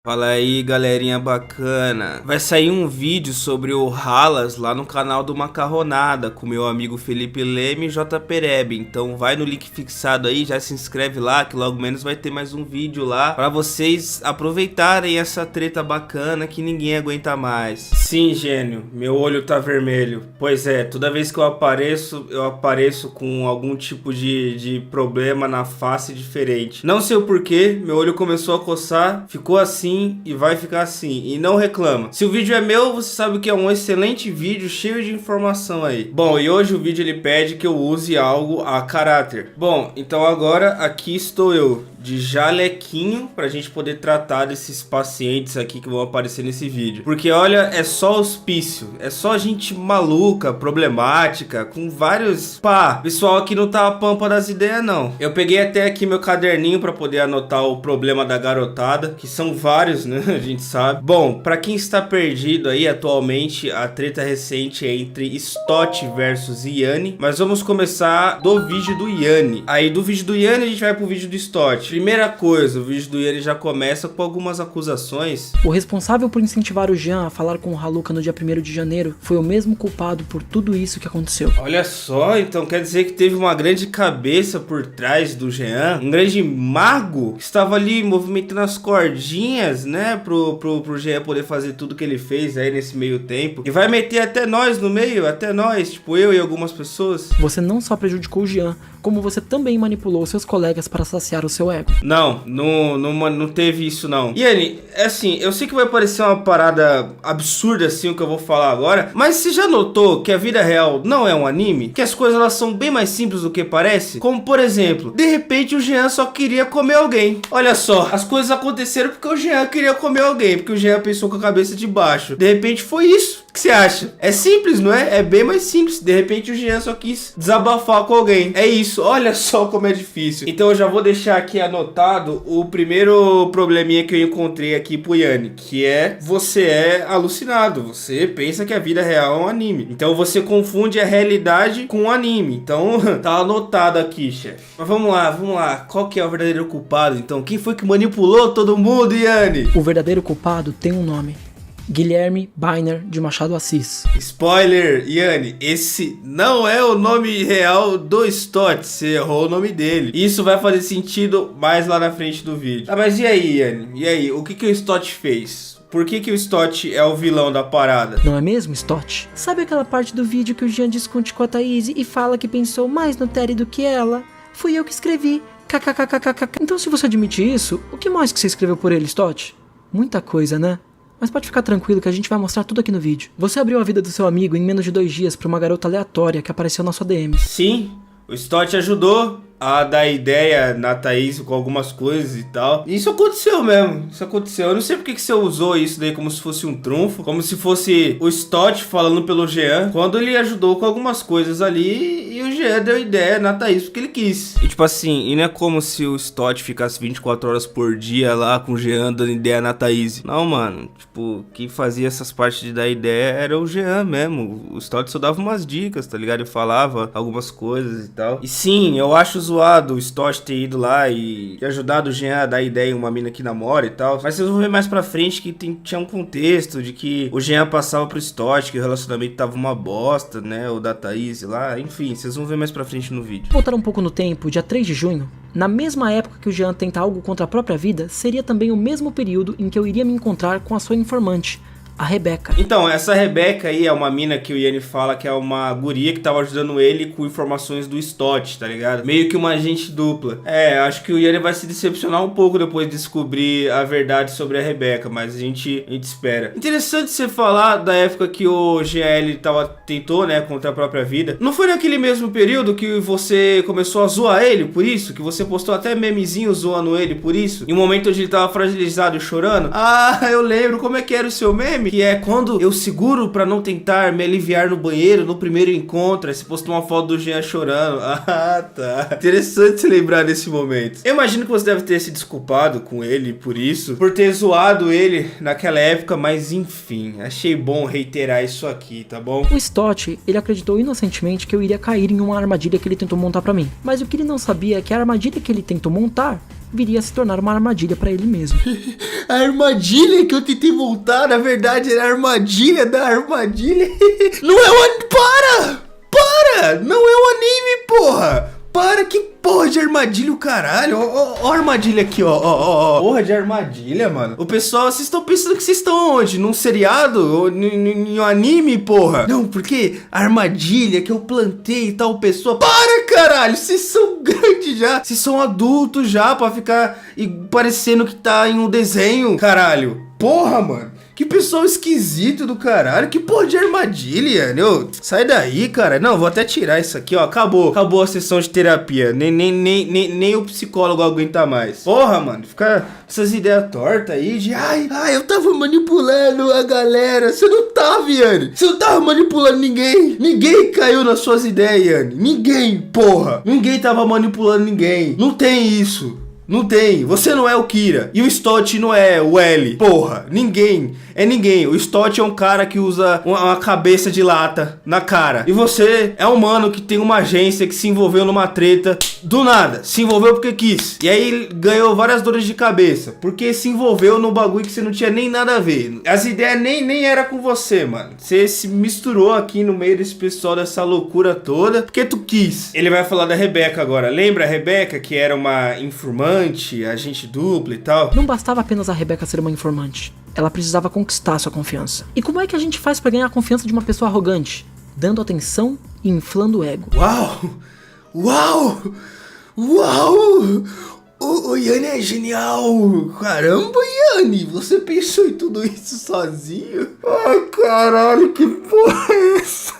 Fala aí, galerinha bacana. Vai sair um vídeo sobre o Halas lá no canal do Macarronada com meu amigo Felipe Leme e J Pereb. Então vai no link fixado aí, já se inscreve lá que logo menos vai ter mais um vídeo lá pra vocês aproveitarem essa treta bacana que ninguém aguenta mais. Sim, gênio, meu olho tá vermelho. Pois é, toda vez que eu apareço com algum tipo de problema na face diferente. Não sei o porquê, meu olho começou a coçar, ficou assim e vai ficar assim, e não reclama. Se o vídeo é meu, você sabe que é um excelente vídeo, cheio de informação aí. Bom, e hoje o vídeo ele pede que eu use algo a caráter. Bom, então agora aqui estou eu, de jalequinho, pra gente poder tratar desses pacientes aqui que vão aparecer nesse vídeo. Porque olha, é só hospício, é só gente maluca, problemática, com vários... pessoal aqui não tá a pampa das ideias não. Eu peguei até aqui meu caderninho pra poder anotar o problema da garotada, que são vários, né, a gente sabe. Bom, pra quem está perdido aí, atualmente a treta recente é entre Stott versus Yanni, mas vamos começar do vídeo do Yanni. Aí do vídeo do Yanni a gente vai pro vídeo do Stott. Primeira coisa, o vídeo do Yanni já começa com algumas acusações. O responsável por incentivar o Jean a falar com o Haluka no dia 1º de janeiro foi o mesmo culpado por tudo isso que aconteceu. Olha só, então quer dizer que teve uma grande cabeça por trás do Jean, um grande mago que estava ali movimentando as cordinhas, né, pro Jean poder fazer tudo que ele fez aí nesse meio tempo. E vai meter até nós no meio, até nós, tipo eu e algumas pessoas. Você não só prejudicou o Jean, como você também manipulou seus colegas para saciar o seu ego. Não teve isso não. Yanni, é assim, eu sei que vai parecer uma parada absurda assim o que eu vou falar agora, mas você já notou que a vida real não é um anime? Que as coisas elas são bem mais simples do que parece? Como por exemplo, de repente o Jean só queria comer alguém. Olha só, as coisas aconteceram porque o Jean queria comer alguém, porque o Jean pensou com a cabeça de baixo. De repente foi isso. O que você acha? É simples, não é? É bem mais simples. De repente o Jean só quis desabafar com alguém. É isso. Olha só como é difícil. Então eu já vou deixar aqui anotado o primeiro probleminha que eu encontrei aqui pro Yanni, que é: você é alucinado. Você pensa que a vida real é um anime. Então você confunde a realidade com o anime. Então tá anotado aqui, chefe. Mas vamos lá. Qual que é o verdadeiro culpado? Então quem foi que manipulou todo mundo, Yanni? O verdadeiro culpado tem um nome: Guilherme Byner de Machado Assis. Spoiler, Yanni, esse não é o nome real do Stott, você errou o nome dele. Isso vai fazer sentido mais lá na frente do vídeo. Mas e aí, Yanni? E aí, o que o Stott fez? Por que o Stott é o vilão da parada? Não é mesmo, Stott? Sabe aquela parte do vídeo que o Jean discute com a Thaís e fala que pensou mais no Terry do que ela? Fui eu que escrevi. KKKKKK. Então se você admite isso, o que mais que você escreveu por ele, Stott? Muita coisa, né? Mas pode ficar tranquilo que a gente vai mostrar tudo aqui no vídeo. Você abriu a vida do seu amigo em menos de 2 dias pra uma garota aleatória que apareceu na sua DM. Sim, o Stott ajudou a dar ideia na Thaís com algumas coisas e tal. E isso aconteceu mesmo, isso aconteceu. Eu não sei porque que você usou isso daí como se fosse um trunfo, como se fosse o Stott falando pelo Jean, quando ele ajudou com algumas coisas ali e o Jean deu ideia na Thaís porque ele quis. E tipo assim, e não é como se o Stott ficasse 24 horas por dia lá com o Jean dando ideia na Thaís. Não, mano, tipo, quem fazia essas partes de dar ideia era o Jean mesmo. O Stott só dava umas dicas, tá ligado? Ele falava algumas coisas e tal. E sim, eu acho zoado o Stott ter ido lá e ajudado o Jean a dar ideia em uma mina que namora e tal. Mas vocês vão ver mais pra frente que tinha um contexto de que o Jean passava pro Stott, que o relacionamento tava uma bosta, né? O da Thaís lá, enfim, vocês vão ver mais pra frente no vídeo. Voltar um pouco no tempo, dia 3 de junho, na mesma época que o Jean tenta algo contra a própria vida, seria também o mesmo período em que eu iria me encontrar com a sua informante, a Rebeca. Então, essa Rebeca aí é uma mina que o Yanni fala que é uma guria que tava ajudando ele com informações do Stott, tá ligado? Meio que uma agente dupla. Acho que o Yanni vai se decepcionar um pouco depois de descobrir a verdade sobre a Rebeca, mas a gente espera. Interessante você falar da época que o GL tentou, né, contra a própria vida. Não foi naquele mesmo período que você começou a zoar ele por isso? Que você postou até memezinho zoando ele por isso? Em um momento onde ele tava fragilizado e chorando? Eu lembro. Como é que era o seu meme? Que é quando eu seguro pra não tentar me aliviar no banheiro no primeiro encontro. Aí você postou uma foto do Jean chorando. Tá. Interessante se lembrar desse momento. Eu imagino que você deve ter se desculpado com ele por isso, por ter zoado ele naquela época, mas enfim, achei bom reiterar isso aqui, tá bom? O Stott, ele acreditou inocentemente que eu iria cair em uma armadilha que ele tentou montar pra mim. Mas o que ele não sabia é que a armadilha que ele tentou montar viria a se tornar uma armadilha pra ele mesmo. A armadilha que eu tentei montar, na verdade, era a armadilha da armadilha. Não é o anime. Para! Não é o anime, porra! Para, que porra de armadilha, o caralho. Ó a armadilha aqui, ó. Porra de armadilha, mano. O pessoal, vocês estão pensando que vocês estão onde? Num seriado? Ou em um anime, porra? Não, porque a armadilha que eu plantei e tal pessoa... Para, caralho, vocês são grandes já. Vocês são adultos já pra ficar parecendo que tá em um desenho, caralho. Porra, mano. Que pessoal esquisito do caralho. Que porra de armadilha, né? Sai daí, cara. Não, vou até tirar isso aqui, ó. Acabou a sessão de terapia. Nem o psicólogo aguenta mais. Porra, mano. Fica essas ideias tortas aí de... Ai, eu tava manipulando a galera. Você não tava, Yanni. Você não tava manipulando ninguém. Ninguém caiu nas suas ideias, Yanni. Ninguém, porra. Ninguém tava manipulando ninguém. Não tem isso. Não tem, você não é o Kira. E o Stott não é o L. Porra, ninguém. É ninguém. O Stott é um cara que usa uma cabeça de lata na cara. E você é um mano que tem uma agência que se envolveu numa treta do nada. Se envolveu porque quis. E aí ganhou várias dores de cabeça. Porque se envolveu num bagulho que você não tinha nem nada a ver. As ideias nem era com você, mano. Você se misturou aqui no meio desse pessoal, dessa loucura toda, porque tu quis. Ele vai falar da Rebeca agora. Lembra a Rebeca, que era uma informante, agente dupla e tal? Não bastava apenas a Rebeca ser uma informante. Ela precisava conquistar sua confiança. E como é que a gente faz pra ganhar a confiança de uma pessoa arrogante? Dando atenção e inflando o ego. Uau! O Yanni é genial! Caramba, Yanni, você pensou em tudo isso sozinho? Ai, caralho, que porra é essa?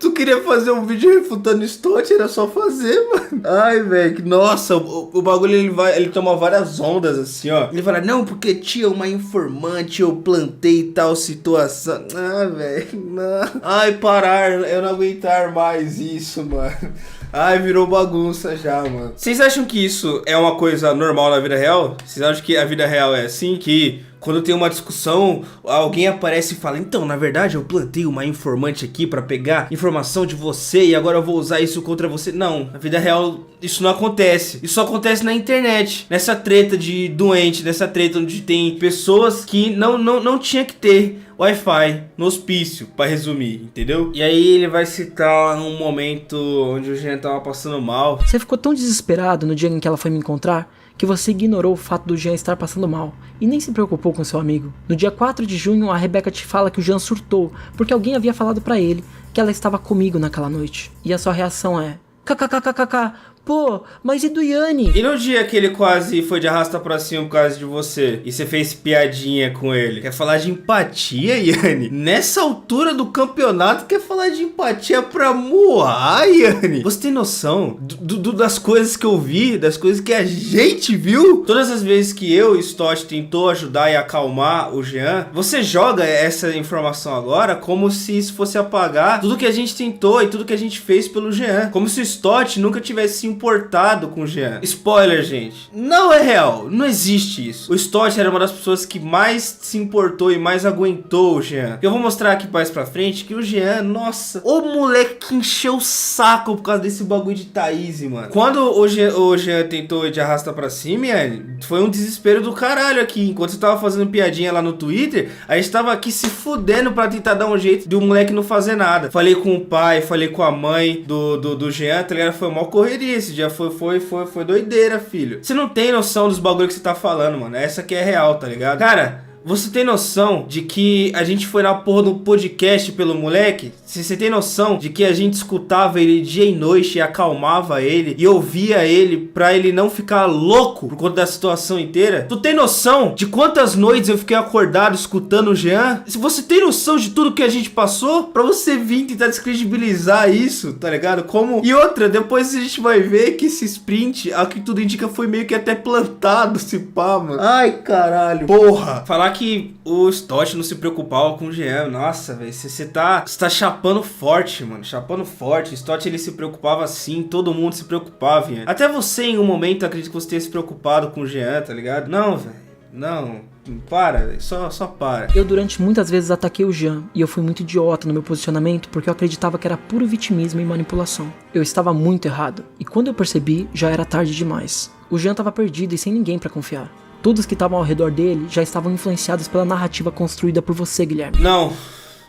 Tu queria fazer um vídeo refutando Stott, era só fazer, mano. Ai, velho, nossa, o bagulho ele toma várias ondas assim, ó. Ele fala, não, porque tinha uma informante, eu plantei tal situação. Ah, velho, não. Ai, parar, eu não aguentar mais isso, mano. Ai, virou bagunça já, mano. Vocês acham que isso é uma coisa normal na vida real? Vocês acham que a vida real é assim? Que quando tem uma discussão, alguém aparece e fala, então, na verdade, eu plantei uma informante aqui pra pegar informação de você e agora eu vou usar isso contra você. Não, na vida real isso não acontece. Isso só acontece na internet, nessa treta de doente, nessa treta onde tem pessoas que não tinha que ter Wi-Fi no hospício, pra resumir, entendeu? E aí ele vai citar um momento onde o Jean tava passando mal. Você ficou tão desesperado no dia em que ela foi me encontrar que você ignorou o fato do Jean estar passando mal e nem se preocupou com seu amigo. No dia 4 de junho, a Rebeca te fala que o Jean surtou porque alguém havia falado pra ele que ela estava comigo naquela noite. E a sua reação é... kkkkkk. Pô, mas e do Yanni? E no dia que ele quase foi de arrasta pra cima por causa de você e você fez piadinha com ele? Quer falar de empatia, Yanni? Nessa altura do campeonato, quer falar de empatia pra Moá, Yanni? Você tem noção das coisas que eu vi, das coisas que a gente viu? Todas as vezes que eu e Stott tentou ajudar e acalmar o Jean, você joga essa informação agora como se isso fosse apagar tudo que a gente tentou e tudo que a gente fez pelo Jean. Como se o Stott nunca tivesse se importado com o Jean. Spoiler, gente. Não é real. Não existe isso. O Stott era uma das pessoas que mais se importou e mais aguentou o Jean. Eu vou mostrar aqui mais pra frente que o Jean, nossa, o moleque encheu o saco por causa desse bagulho de Thaís, mano. Quando o Jean tentou de arrasta pra cima, foi um desespero do caralho aqui. Enquanto você tava fazendo piadinha lá no Twitter, a gente tava aqui se fudendo pra tentar dar um jeito de um moleque não fazer nada. Falei com o pai, falei com a mãe do Jean, tá ligado? Foi uma correria. Esse dia foi doideira, filho. Você não tem noção dos bagulho que você tá falando, mano. Essa aqui é real, tá ligado? Cara, você tem noção de que a gente foi na porra do podcast pelo moleque? Você tem noção de que a gente escutava ele dia e noite e acalmava ele e ouvia ele pra ele não ficar louco por conta da situação inteira? Tu tem noção de quantas noites eu fiquei acordado escutando o Jean? Se você tem noção de tudo que a gente passou, pra você vir tentar descredibilizar isso, tá ligado? Como... E outra, depois a gente vai ver que esse sprint, ao que tudo indica, foi meio que até plantado, se pá, mano. Ai, caralho. Porra. Falar que o Stott não se preocupava com o Jean. Nossa, velho, você tá chapando forte, mano. Chapando forte. O Stott, ele se preocupava sim. Todo mundo se preocupava, Jean. Até você, em um momento, acredito que você tenha se preocupado com o Jean, tá ligado? Não, velho. Não. Para, só para. Eu durante muitas vezes ataquei o Jean, e eu fui muito idiota no meu posicionamento porque eu acreditava que era puro vitimismo e manipulação. Eu estava muito errado, e quando eu percebi, já era tarde demais. O Jean estava perdido e sem ninguém pra confiar. Todos que estavam ao redor dele já estavam influenciados pela narrativa construída por você, Guilherme.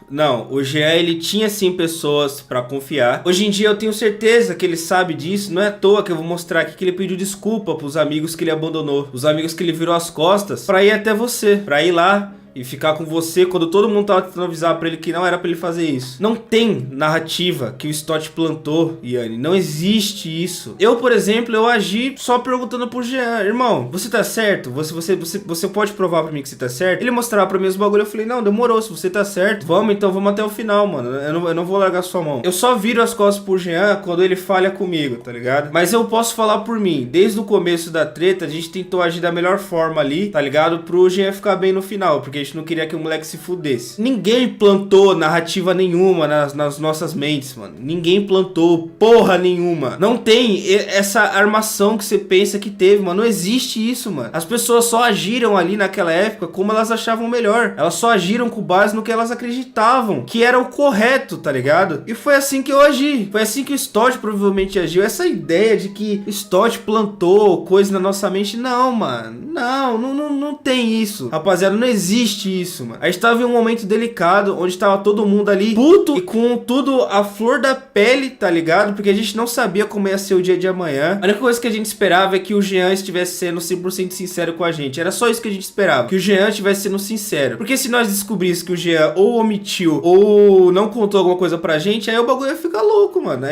Não, o Jean, ele tinha sim pessoas pra confiar. Hoje em dia eu tenho certeza que ele sabe disso. Não é à toa que eu vou mostrar aqui que ele pediu desculpa pros amigos que ele abandonou, os amigos que ele virou as costas pra ir até você, pra ir lá e ficar com você quando todo mundo tava tentando avisar pra ele que não era pra ele fazer isso. Não tem narrativa que o Stott plantou, Yanni. Não existe isso. Eu, por exemplo, eu agi só perguntando pro Jean: irmão, você tá certo? Você pode provar pra mim que você tá certo? Ele mostrava pra mim os bagulho, eu falei: não, demorou, se você tá certo, vamos até o final, mano. Eu não vou largar sua mão. Eu só viro as costas pro Jean quando ele falha comigo, tá ligado? Mas eu posso falar por mim. Desde o começo da treta, a gente tentou agir da melhor forma ali, tá ligado? Pro Jean ficar bem no final, porque a gente não queria que o moleque se fudesse. Ninguém plantou narrativa nenhuma nas nossas mentes, mano. Ninguém plantou porra nenhuma. Não tem essa armação que você pensa que teve, mano. Não existe isso, mano. As pessoas só agiram ali naquela época como elas achavam melhor. Elas só agiram com base no que elas acreditavam que era o correto, tá ligado? E foi assim que eu agi. Foi assim que o Stott provavelmente agiu. Essa ideia de que o Stott plantou coisa na nossa mente, não, mano. Não tem isso. Rapaziada, não existe isso, mano. A gente tava em um momento delicado, onde tava todo mundo ali puto e com tudo a flor da pele, tá ligado? Porque a gente não sabia como ia ser o dia de amanhã. A única coisa que a gente esperava é que o Jean estivesse sendo 100% sincero com a gente. Era só isso que a gente esperava, que o Jean estivesse sendo sincero. Porque se nós descobrisse que o Jean ou omitiu ou não contou alguma coisa pra gente, aí o bagulho ia ficar louco, mano.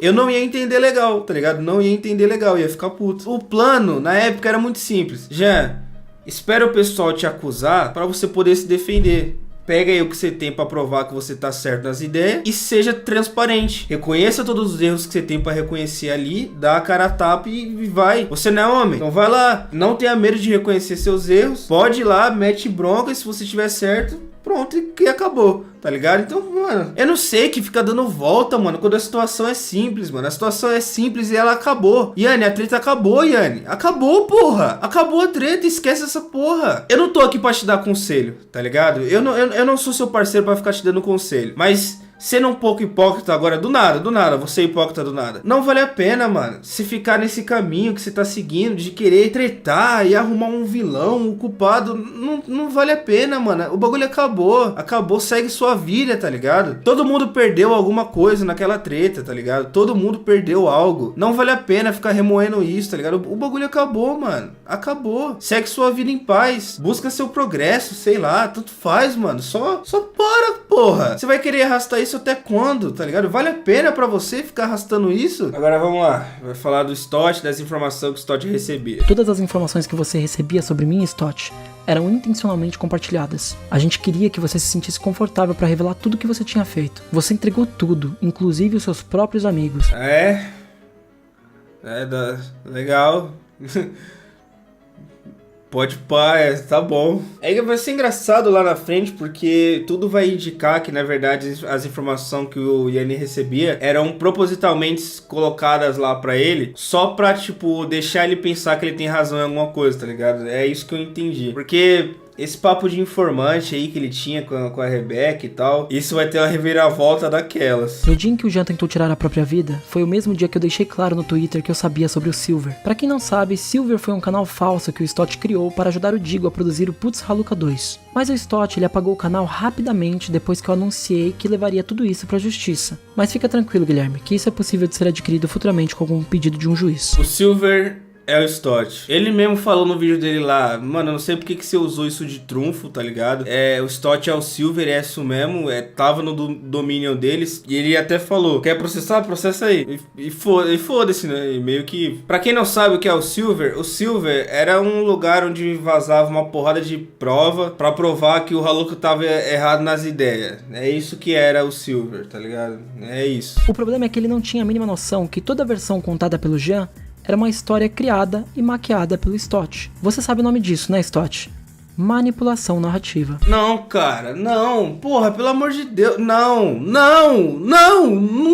Eu não ia entender legal, tá ligado? Não ia entender legal, ia ficar puto. O plano, na época, era muito simples. Jean, espera o pessoal te acusar pra você poder se defender. Pega aí o que você tem pra provar que você tá certo nas ideias e seja transparente. Reconheça todos os erros que você tem pra reconhecer ali, dá a cara a tapa e vai. Você não é homem, então vai lá. Não tenha medo de reconhecer seus erros. Pode ir lá, mete bronca e se você tiver certo, pronto, e acabou, tá ligado? Então, mano, eu não sei que fica dando volta, mano, quando a situação é simples, mano. A situação é simples e ela acabou. Yanni, a treta acabou, Yanni. Acabou, porra. Acabou a treta, esquece essa porra. Eu não tô aqui pra te dar conselho, tá ligado? Eu não sou seu parceiro pra ficar te dando conselho. Mas sendo um pouco hipócrita agora, do nada, você é hipócrita do nada. Não vale a pena, mano, se ficar nesse caminho que você tá seguindo, de querer tretar e arrumar um vilão, um culpado, não vale a pena, mano. O bagulho acabou, segue sua vida, tá ligado? Todo mundo perdeu alguma coisa naquela treta, tá ligado? Todo mundo perdeu algo. Não vale a pena ficar remoendo isso, tá ligado? O bagulho acabou, mano. Acabou. Segue sua vida em paz. Busca seu progresso, sei lá, tanto faz, mano. Só para, porra. Você vai querer arrastar isso até quando, tá ligado? Vale a pena pra você ficar arrastando isso? Agora vamos lá, vai falar do Stott, das informações que o Stott recebia. Todas as informações que você recebia sobre mim e Stott eram intencionalmente compartilhadas. A gente queria que você se sentisse confortável pra revelar tudo que você tinha feito. Você entregou tudo, inclusive os seus próprios amigos. Legal. Pode pá, tá bom. Aí vai ser engraçado lá na frente, porque tudo vai indicar que, na verdade, as informações que o Yanni recebia eram propositalmente colocadas lá pra ele, só pra, tipo, deixar ele pensar que ele tem razão em alguma coisa, tá ligado? É isso que eu entendi. Porque esse papo de informante aí que ele tinha com a Rebeca e tal, isso vai ter uma reviravolta daquelas. No dia em que o Jean tentou tirar a própria vida, foi o mesmo dia que eu deixei claro no Twitter que eu sabia sobre o Silver. Pra quem não sabe, Silver foi um canal falso que o Stott criou para ajudar o Digo a produzir o Putz Haluka 2. Mas o Stott, ele apagou o canal rapidamente depois que eu anunciei que levaria tudo isso pra justiça. Mas fica tranquilo, Guilherme, que isso é possível de ser adquirido futuramente com algum pedido de um juiz. O Silver é o Stott. Ele mesmo falou no vídeo dele lá, mano, eu não sei porque que você usou isso de trunfo, tá ligado? O Stott é o Silver, é isso mesmo, tava no domínio deles, e ele até falou, quer processar? Processa aí. E foda-se, né? E meio que... Pra quem não sabe o que é o Silver era um lugar onde vazava uma porrada de prova pra provar que o Haluka tava errado nas ideias. É isso que era o Silver, tá ligado? É isso. O problema é que ele não tinha a mínima noção que toda a versão contada pelo Jean era uma história criada e maquiada pelo Stott. Você sabe o nome disso, né, Stott? manipulação narrativa. Não, cara, não. Porra, pelo amor de Deus. Não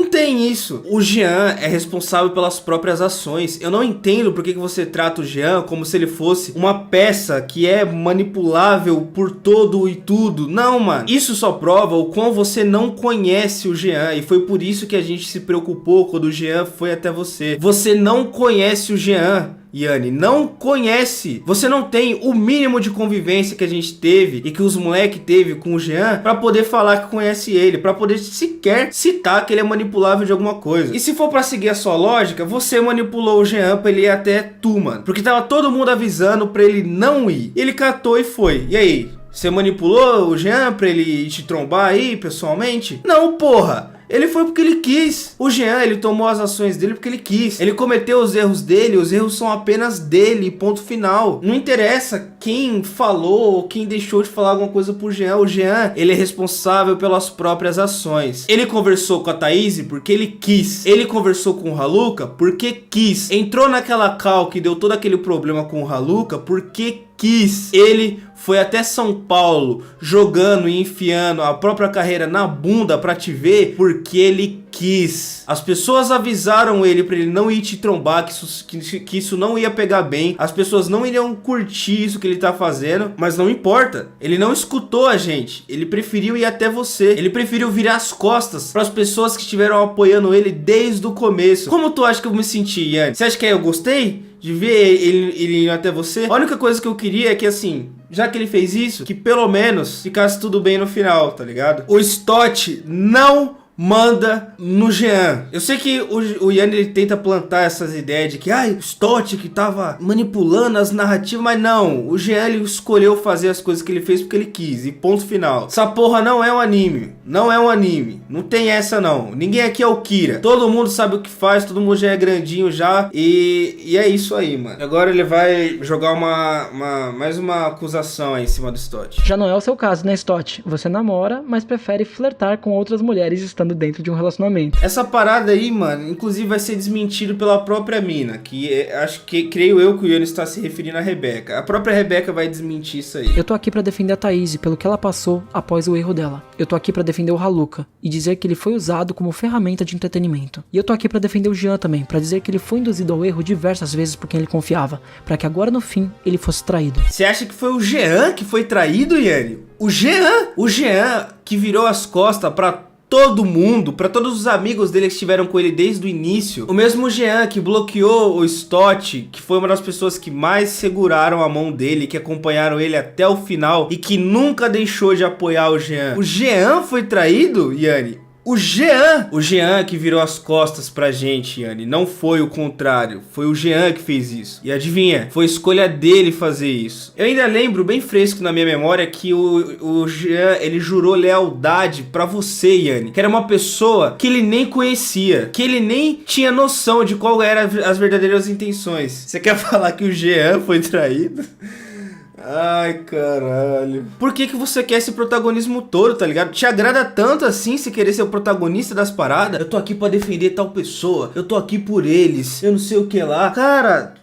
tem isso. O Jean é responsável pelas próprias ações. Eu não entendo por que você trata o Jean como se ele fosse uma peça que é manipulável por todo e tudo. Não, mano. Isso só prova o quão você não conhece o Jean. E foi por isso que a gente se preocupou quando o Jean foi até você. Você não conhece o Jean, Yanni, não conhece. Você não tem o mínimo de convivência que a gente teve e que os moleque teve com o Jean pra poder falar que conhece ele, pra poder sequer citar que ele é manipulável de alguma coisa. E se for pra seguir a sua lógica, você manipulou o Jean pra ele ir até tu, mano, porque tava todo mundo avisando pra ele não ir. Ele catou e foi. E aí? Você manipulou o Jean pra ele te trombar aí pessoalmente? Não, porra! Ele foi porque ele quis. O Jean, ele tomou as ações dele porque ele quis. Ele cometeu os erros dele, os erros são apenas dele, ponto final. Não interessa quem falou ou quem deixou de falar alguma coisa pro Jean. O Jean, ele é responsável pelas próprias ações. Ele conversou com a Thaís porque ele quis. Ele conversou com o Haluka porque quis. Entrou naquela call que deu todo aquele problema com o Haluka porque quis. Ele foi até São Paulo jogando e enfiando a própria carreira na bunda pra te ver porque ele quis. As pessoas avisaram ele pra ele não ir te trombar, que isso não ia pegar bem. As pessoas não iriam curtir isso que ele tá fazendo, mas não importa. Ele não escutou a gente. Ele preferiu ir até você. Ele preferiu virar as costas pras pessoas que estiveram apoiando ele desde o começo. Como tu acha que eu me senti, Yanni? Você acha que eu gostei de ver ele ir até você? A única coisa que eu queria é que, assim, já que ele fez isso, que pelo menos ficasse tudo bem no final, tá ligado? O Stott não manda no Jean. Eu sei que o Yanni, ele tenta plantar essas ideias de que o Stott que tava manipulando as narrativas, mas não, o Jean, ele escolheu fazer as coisas que ele fez porque ele quis, e ponto final. Essa porra não é um anime, não é um anime, não tem essa não, ninguém aqui é o Kira, todo mundo sabe o que faz, todo mundo já é grandinho já, e é isso aí, mano. Agora ele vai jogar mais uma acusação aí em cima do Stott. Já não é o seu caso, né, Stott? Você namora, mas prefere flertar com outras mulheres estando dentro de um relacionamento. Essa parada aí, mano, inclusive vai ser desmentido pela própria mina, creio eu que o Yanni está se referindo à Rebeca. A própria Rebeca vai desmentir isso aí. Eu tô aqui pra defender a Thaís pelo que ela passou após o erro dela. Eu tô aqui pra defender o Haluka e dizer que ele foi usado como ferramenta de entretenimento. E eu tô aqui pra defender o Jean também, pra dizer que ele foi induzido ao erro diversas vezes por quem ele confiava, pra que agora no fim ele fosse traído. Você acha que foi o Jean que foi traído, Yanni? O Jean que virou as costas pra todo mundo, pra todos os amigos dele que estiveram com ele desde o início. O mesmo Jean que bloqueou o Stott, que foi uma das pessoas que mais seguraram a mão dele, que acompanharam ele até o final e que nunca deixou de apoiar o Jean. O Jean foi traído, Yanni? O Jean que virou as costas pra gente, Yanni, não foi o contrário, foi o Jean que fez isso. E adivinha, foi escolha dele fazer isso. Eu ainda lembro bem fresco na minha memória que o Jean, ele jurou lealdade pra você, Yanni, que era uma pessoa que ele nem conhecia, que ele nem tinha noção de qual eram as verdadeiras intenções. Você quer falar que o Jean foi traído? Ai, caralho. Por que você quer esse protagonismo todo, tá ligado? Te agrada tanto assim se querer ser o protagonista das paradas? Eu tô aqui pra defender tal pessoa, eu tô aqui por eles, eu não sei o que lá. Cara,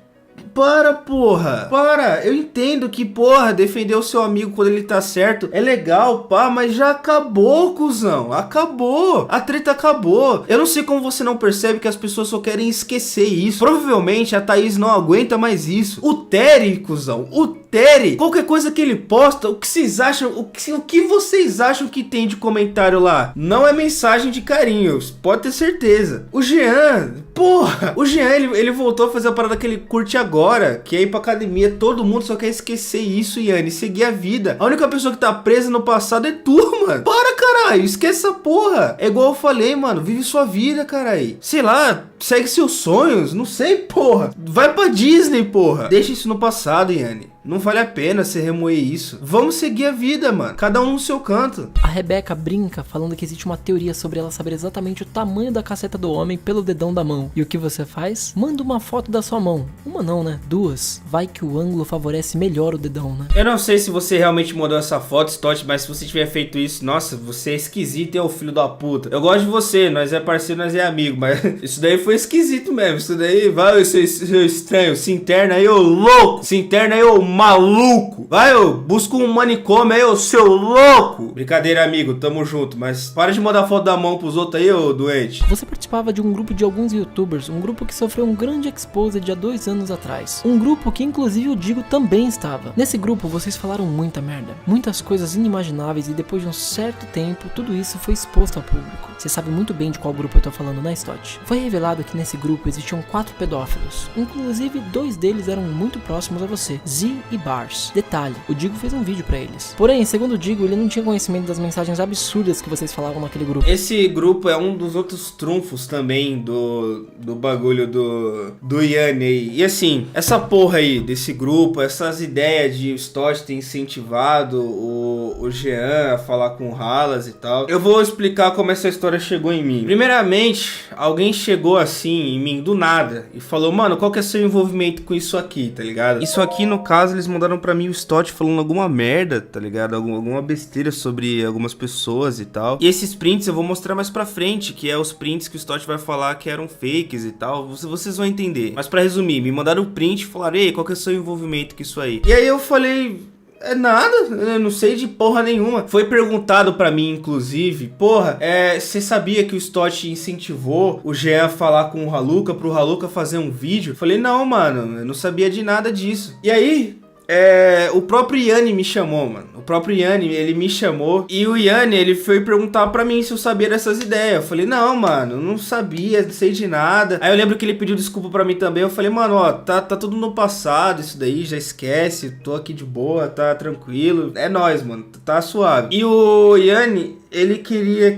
para, porra. Para. Eu entendo que, porra, defender o seu amigo quando ele tá certo é legal, pá, mas já acabou, cuzão. Acabou. A treta acabou. Eu não sei como você não percebe que as pessoas só querem esquecer isso. Provavelmente a Thaís não aguenta mais isso. O Terry, cuzão. O Terry. Qualquer coisa que ele posta, o que vocês acham? O que vocês acham que tem de comentário lá? Não é mensagem de carinho. Pode ter certeza. O Jean, porra. O Jean, ele voltou a fazer a parada que ele curte agora, que é ir pra academia. Todo mundo só quer esquecer isso, Yanni, seguir a vida. A única pessoa que tá presa no passado é tu, mano. Para, caralho, esquece essa porra. É igual eu falei, mano, vive sua vida, caralho. Sei lá, segue seus sonhos, não sei, porra. Vai pra Disney, porra. Deixa isso no passado, Yanni. Não vale a pena você remoer isso. Vamos seguir a vida, mano. Cada um no seu canto. A Rebeca brinca falando que existe uma teoria sobre ela saber exatamente o tamanho da caceta do homem pelo dedão da mão. E o que você faz? Manda uma foto da sua mão. Uma não, né? Duas. Vai que o ângulo favorece melhor o dedão, né? Eu não sei se você realmente mandou essa foto, Stott, mas se você tiver feito isso, nossa, você é esquisito e é o filho da puta. Eu gosto de você, nós é parceiro, nós é amigo, mas isso daí foi esquisito mesmo. Isso daí, vai, seu estranho, se interna aí, ô louco. Se interna aí, ô maluco. Vai, ô, busca um manicômio aí, ô, seu louco. Brincadeira, amigo, tamo junto, mas para de mandar foto da mão pros outros aí, ô, doente. Você participava de um grupo de alguns youtubers, um grupo que sofreu um grande exposed há 2 anos atrás. Um grupo que inclusive o Digo também estava. Nesse grupo vocês falaram muita merda, muitas coisas inimagináveis e depois de um certo tempo tudo isso foi exposto ao público. Você sabe muito bem de qual grupo eu tô falando na Stott. Foi revelado que nesse grupo existiam 4 pedófilos, inclusive 2 deles eram muito próximos a você, Z e Bars. Detalhe, o Digo fez um vídeo pra eles. Porém, segundo o Digo, ele não tinha conhecimento das mensagens absurdas que vocês falavam naquele grupo. Esse grupo é um dos outros trunfos também do bagulho do Yanni aí. E assim, essa porra aí desse grupo, essas ideias de o Stott ter incentivado o Jean a falar com o Halas e tal, eu vou explicar como essa história chegou em mim. Primeiramente, alguém chegou assim em mim do nada e falou, mano, qual que é seu envolvimento com isso aqui, tá ligado? Isso aqui, no caso, eles mandaram pra mim o Stott falando alguma merda, tá ligado? Alguma besteira sobre algumas pessoas e tal. E esses prints eu vou mostrar mais pra frente, que é os prints que o Stott vai falar que eram fakes e tal. Vocês vão entender. Mas pra resumir, me mandaram o print e falaram, ei, qual que é seu envolvimento com isso aí? E aí eu falei... É nada, eu não sei de porra nenhuma. Foi perguntado pra mim, inclusive, porra, você sabia que o Stott incentivou o Jean a falar com o Haluka pro Haluka fazer um vídeo? Eu falei, não, mano, eu não sabia de nada disso. E aí... o próprio Yanni me chamou, mano. O próprio Yanni, ele me chamou. E o Yanni, ele foi perguntar pra mim se eu sabia dessas ideias. Eu falei, não, mano, eu não sabia, não sei de nada. Aí eu lembro que ele pediu desculpa pra mim também. Eu falei, mano, ó, tá tudo no passado, isso daí, já esquece. Tô aqui de boa, tá tranquilo. É nóis, mano, tá suave. E o Yanni, ele queria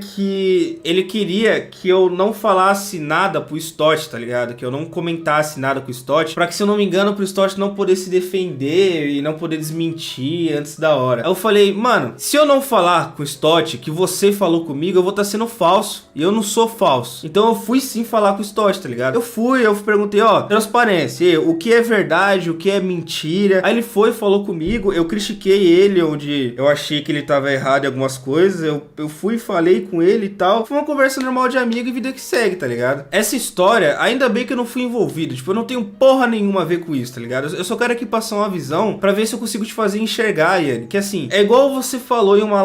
que eu não falasse nada pro Stott, tá ligado? Que eu não comentasse nada com o Stott, pra que, se eu não me engano, pro Stott não poder se defender e não poder desmentir antes da hora. Aí eu falei, mano, se eu não falar com o Stott que você falou comigo, eu vou estar sendo falso. E eu não sou falso. Então eu fui sim falar com o Stott, tá ligado? Eu perguntei, ó, transparência, o que é verdade, o que é mentira. Aí ele falou comigo, eu critiquei ele onde eu achei que ele tava errado em algumas coisas, eu fui, falei com ele e tal. Foi uma conversa normal de amigo e vida que segue, tá ligado? Essa história, ainda bem que eu não fui envolvido. Tipo, eu não tenho porra nenhuma a ver com isso, tá ligado? Eu só quero aqui passar uma visão pra ver se eu consigo te fazer enxergar, Yanni. Que assim, é igual você falou em uma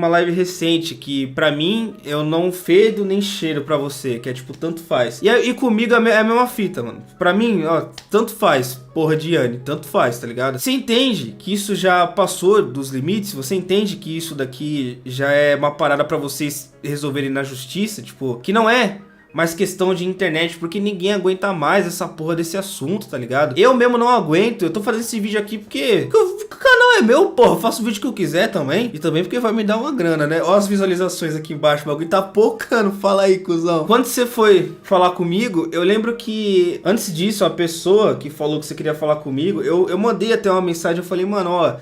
live recente, que pra mim, eu não fedo nem cheiro pra você. Que é tipo, tanto faz. E comigo é a mesma fita, mano. Pra mim, ó, tanto faz, porra de Yanni, tanto faz, tá ligado? Você entende que isso já passou dos limites? Você entende que isso daqui já é uma parada pra vocês resolverem na justiça? Tipo, que não é mais questão de internet, porque ninguém aguenta mais essa porra desse assunto, tá ligado? Eu mesmo não aguento, eu tô fazendo esse vídeo aqui porque o canal é meu, porra, eu faço o vídeo que eu quiser também, e também porque vai me dar uma grana, né? Ó as visualizações aqui embaixo, o bagulho tá pocando, fala aí, cuzão. Quando você foi falar comigo, eu lembro que antes disso, a pessoa que falou que você queria falar comigo, eu mandei até uma mensagem, eu falei, mano, ó,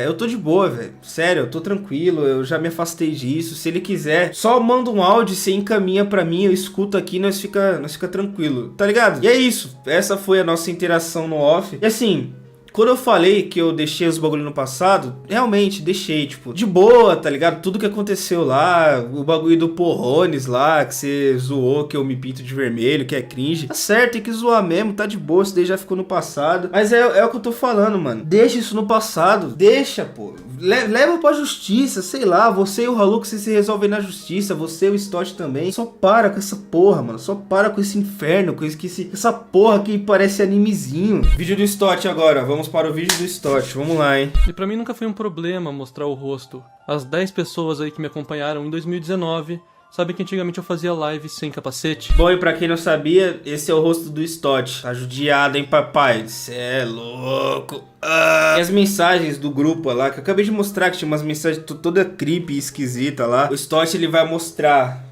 eu tô de boa, velho, sério, eu tô tranquilo, eu já me afastei disso, se ele quiser, só manda um áudio, você encaminha pra mim, eu escuto aqui, nós fica tranquilo, tá ligado? E é isso, essa foi a nossa interação no off. E assim, quando eu falei que eu deixei os bagulho no passado, realmente deixei, tipo, de boa, tá ligado? Tudo que aconteceu lá, o bagulho do Porrones lá, que você zoou que eu me pinto de vermelho, que é cringe. Tá certo, tem que zoar mesmo, tá de boa, isso daí já ficou no passado. Mas é o que eu tô falando, mano. Deixa isso no passado, deixa, pô. Leva pra justiça, sei lá, você e o Haluka, vocês se resolvem na justiça, você e o Stott também. Só para com essa porra, mano. Só para com esse inferno, com essa porra que parece animezinho. Vídeo do Stott agora, vamos para o vídeo do Stott, vamos lá, hein. E pra mim nunca foi um problema mostrar o rosto. As 10 pessoas aí que me acompanharam em 2019 sabem que antigamente eu fazia live sem capacete. Bom, e pra quem não sabia, esse é o rosto do Stott. Tá judiado, hein, papai? Cê é louco. E as mensagens do grupo lá, que eu acabei de mostrar, que tinha umas mensagens toda creepy e esquisita lá. O Stott, ele vai mostrar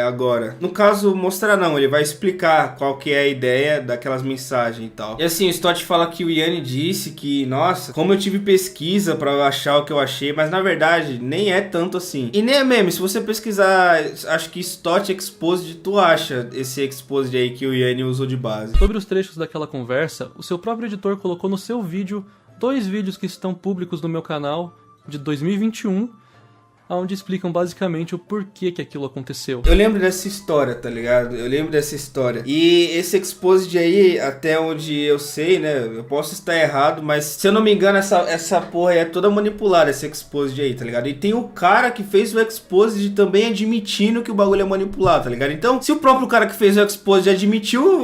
agora. No caso, mostrar não, ele vai explicar qual que é a ideia daquelas mensagens e tal. E assim, o Stott fala que o Yanni disse que, nossa, como eu tive pesquisa pra achar o que eu achei, mas na verdade, nem é tanto assim. E nem é mesmo, se você pesquisar, acho que Stott Exposed, tu acha esse Exposed aí que o Yanni usou de base. Sobre os trechos daquela conversa, o seu próprio editor colocou no seu vídeo 2 vídeos que estão públicos no meu canal de 2021, onde explicam basicamente o porquê que aquilo aconteceu. Eu lembro dessa história, tá ligado? Eu lembro dessa história. E esse Exposed aí, até onde eu sei, né? Eu posso estar errado, mas se eu não me engano, essa porra aí é toda manipulada, esse Exposed aí, tá ligado? E tem o cara que fez o Exposed também admitindo que o bagulho é manipulado, tá ligado? Então, se o próprio cara que fez o Exposed admitiu...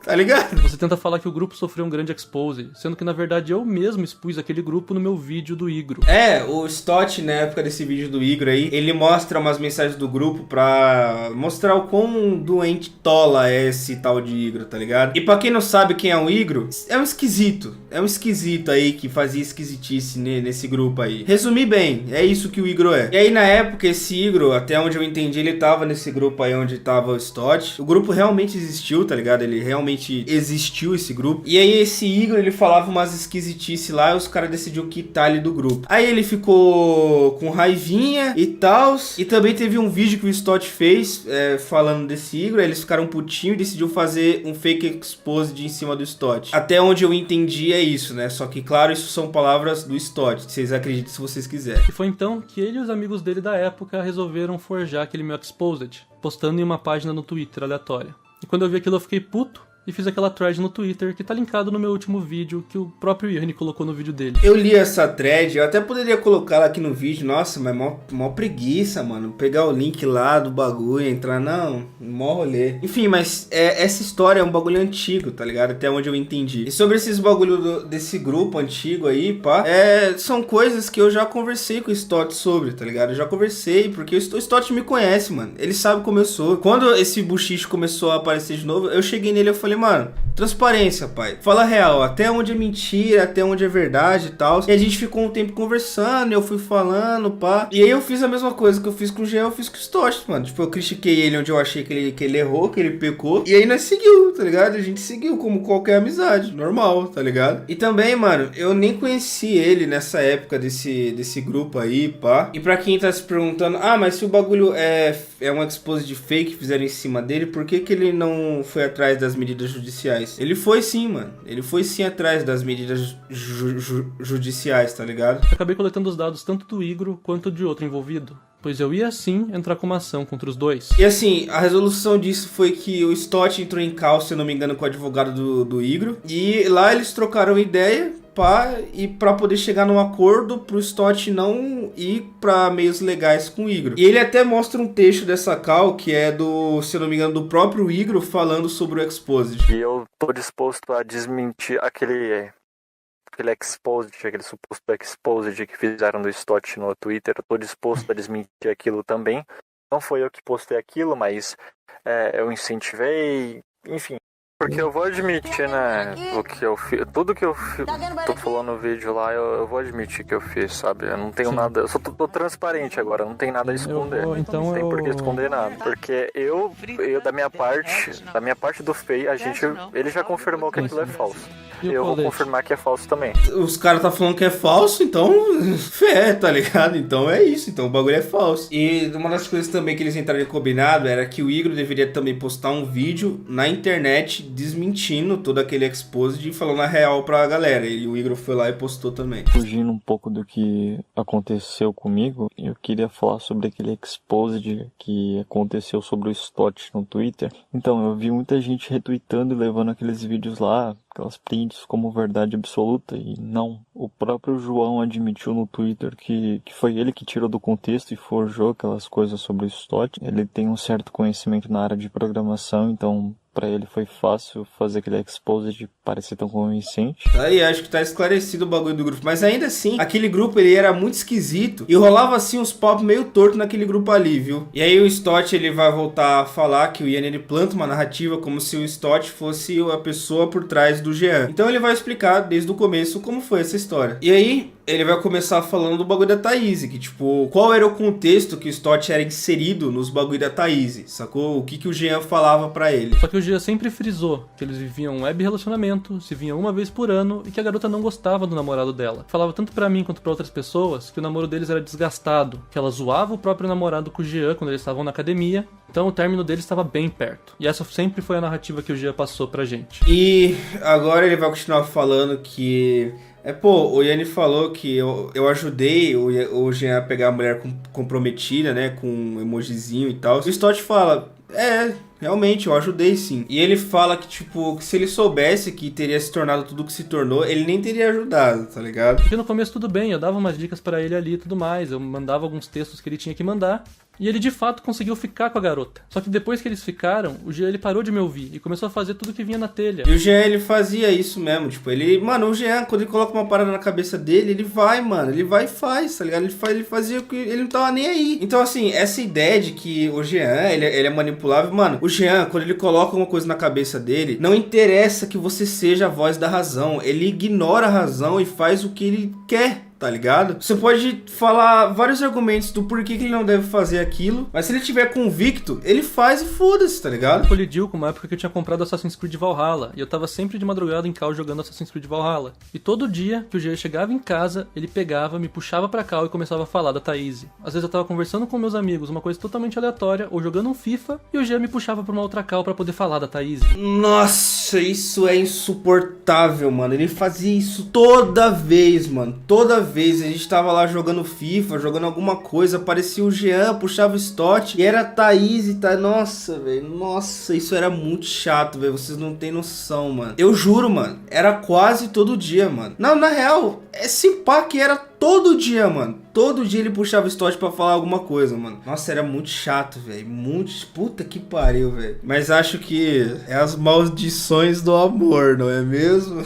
Tá ligado? Você tenta falar que o grupo sofreu um grande expose, sendo que na verdade eu mesmo expus aquele grupo no meu vídeo do Igro. O Stott, na época desse vídeo do Igro aí, ele mostra umas mensagens do grupo pra mostrar o quão doente tola é esse tal de Igro, tá ligado? E pra quem não sabe quem é um Igro, é um esquisito aí que fazia esquisitice nesse grupo aí. Resumir bem, é isso que o Igro é. E aí na época esse Igro, até onde eu entendi, ele tava nesse grupo aí onde tava o Stott. O grupo realmente existiu, tá ligado? Ele realmente existiu esse grupo. E aí esse Igor, ele falava umas esquisitices lá e os caras decidiram quitar ele do grupo. Aí ele ficou com raivinha e tal. E também teve um vídeo que o Stott fez falando desse Igor. Aí eles ficaram putinhos e decidiu fazer um fake exposed em cima do Stott. Até onde eu entendi é isso, né? Só que, claro, isso são palavras do Stott. Vocês acreditem se vocês quiserem. E foi então que ele e os amigos dele da época resolveram forjar aquele meu exposed, postando em uma página no Twitter aleatória. E quando eu vi aquilo eu fiquei puto e fiz aquela thread no Twitter que tá linkado no meu último vídeo que o próprio Yanni colocou no vídeo dele. Eu li essa thread, eu até poderia colocar ela aqui no vídeo, nossa, mas mó preguiça, mano. Pegar o link lá do bagulho, entrar, não, mó rolê. Enfim, mas essa história é um bagulho antigo, tá ligado? Até onde eu entendi. E sobre esses bagulho desse grupo antigo aí, pá, são coisas que eu já conversei com o Stott sobre, tá ligado? Eu já conversei, porque o Stott me conhece, mano. Ele sabe como eu sou. Quando esse buchicho começou a aparecer de novo, eu cheguei nele e falei, mano, transparência, pai. Fala a real, até onde é mentira, até onde é verdade e tal. E a gente ficou um tempo conversando, eu fui falando, pá. E aí eu fiz a mesma coisa que eu fiz com o Jean, eu fiz com o Stott, mano. Tipo, eu critiquei ele onde eu achei que ele errou, que ele pecou. E aí nós seguiu, tá ligado? A gente seguiu como qualquer amizade, normal, tá ligado? E também, mano, eu nem conheci ele nessa época desse grupo aí, pá. E pra quem tá se perguntando, mas se o bagulho é um expose de fake que fizeram em cima dele, por que ele não foi atrás das medidas judiciais? Ele foi sim, mano. Ele foi sim atrás das medidas judiciais, tá ligado? Acabei coletando os dados tanto do Igro quanto de outro envolvido, pois eu ia sim entrar com uma ação contra os dois. E assim, a resolução disso foi que o Stott entrou em cal, se eu não me engano, com o advogado do Igro. E lá eles trocaram ideia, pá, e pra poder chegar num acordo pro Stott não ir pra meios legais com o Igro. E ele até mostra um texto dessa cal que é do, se eu não me engano, do próprio Igro falando sobre o Exposed. E eu tô disposto a desmentir aquele exposed, aquele suposto exposed que fizeram do Stott no Twitter. Eu tô disposto a desmentir aquilo também. Não foi eu que postei aquilo, mas eu incentivei, enfim. Porque eu vou admitir, né, o que eu fiz, tudo que eu tô falando no vídeo lá, eu vou admitir que eu fiz, sabe? Eu não tenho nada, eu só tô transparente agora, não tem nada a esconder. Não tem por que esconder nada. Porque eu da minha parte do Fei, ele já confirmou que aquilo é falso. Eu vou confirmar que é falso também. Os caras tá falando que é falso, então fé, tá ligado? Então é isso, então o bagulho é falso. E uma das coisas também que eles entraram em combinado era que o Igor deveria também postar um vídeo na internet desmentindo todo aquele exposed e falando a real pra galera. E o Igor foi lá e postou também. Fugindo um pouco do que aconteceu comigo, eu queria falar sobre aquele exposed que aconteceu sobre o Stott no Twitter. Então, eu vi muita gente retweetando e levando aqueles vídeos lá, aquelas prints como verdade absoluta, e não. O próprio João admitiu no Twitter que foi ele que tirou do contexto e forjou aquelas coisas sobre o Stott. Ele tem um certo conhecimento na área de programação, então pra ele foi fácil fazer aquele exposed parecer tão convincente. Aí, acho que tá esclarecido o bagulho do grupo. Mas ainda assim, aquele grupo ele era muito esquisito e rolava assim uns papos meio torto naquele grupo ali, viu? E aí o Stott ele vai voltar a falar que o Ian ele planta uma narrativa como se o Stott fosse a pessoa por trás do Jean. Então ele vai explicar desde o começo como foi essa história. E aí ele vai começar falando do bagulho da Thaís, que tipo, qual era o contexto que o Stott era inserido nos bagulho da Thaís, sacou? O que o Jean falava pra ele. Só que o Jean sempre frisou que eles viviam um web relacionamento, se vinham uma vez por ano e que a garota não gostava do namorado dela. Falava tanto pra mim quanto pra outras pessoas que o namoro deles era desgastado, que ela zoava o próprio namorado com o Jean quando eles estavam na academia, então o término deles estava bem perto. E essa sempre foi a narrativa que o Jean passou pra gente. E agora ele vai continuar falando que Pô, o Yanni falou que eu ajudei o Jean a pegar a mulher comprometida, né, com um emojizinho e tal. O Stott fala, realmente, eu ajudei sim. E ele fala que, tipo, que se ele soubesse que teria se tornado tudo o que se tornou, ele nem teria ajudado, tá ligado? Porque no começo tudo bem, eu dava umas dicas pra ele ali e tudo mais, eu mandava alguns textos que ele tinha que mandar, e ele de fato conseguiu ficar com a garota. Só que depois que eles ficaram, o Jean ele parou de me ouvir e começou a fazer tudo que vinha na telha. E o Jean, ele fazia isso mesmo, tipo, o Jean, quando ele coloca uma parada na cabeça dele, ele vai, mano, ele vai e faz, tá ligado? Ele fazia o que ele não tava nem aí. Então, assim, essa ideia de que o Jean, ele é manipulável, mano, o Jean, quando ele coloca uma coisa na cabeça dele, não interessa que você seja a voz da razão, ele ignora a razão e faz o que ele quer. Tá ligado? Você pode falar vários argumentos do porquê que ele não deve fazer aquilo, mas se ele tiver convicto, ele faz e foda-se, tá ligado? Colidiu com uma época que eu tinha comprado Assassin's Creed Valhalla, e eu tava sempre de madrugada em cal jogando Assassin's Creed Valhalla. E todo dia que o Jean chegava em casa, ele pegava, me puxava pra cal e começava a falar da Thaís. Às vezes eu tava conversando com meus amigos, uma coisa totalmente aleatória, ou jogando um FIFA, e o Jean me puxava pra uma outra cal pra poder falar da Thaís. Nossa, isso é insuportável, mano. Ele fazia isso toda vez, mano. Toda vez a gente tava lá jogando FIFA, jogando alguma coisa, aparecia o Jean, puxava o Stott, e era a Thaís e tá. Nossa, velho. Nossa, isso era muito chato, velho. Vocês não tem noção, mano. Eu juro, mano. Era quase todo dia, mano. Não, na real, esse pá que era todo dia, mano. Todo dia ele puxava o Stott pra falar alguma coisa, mano. Nossa, era muito chato, velho. Muito. Puta que pariu, velho. Mas acho que é as maldições do amor, não é mesmo?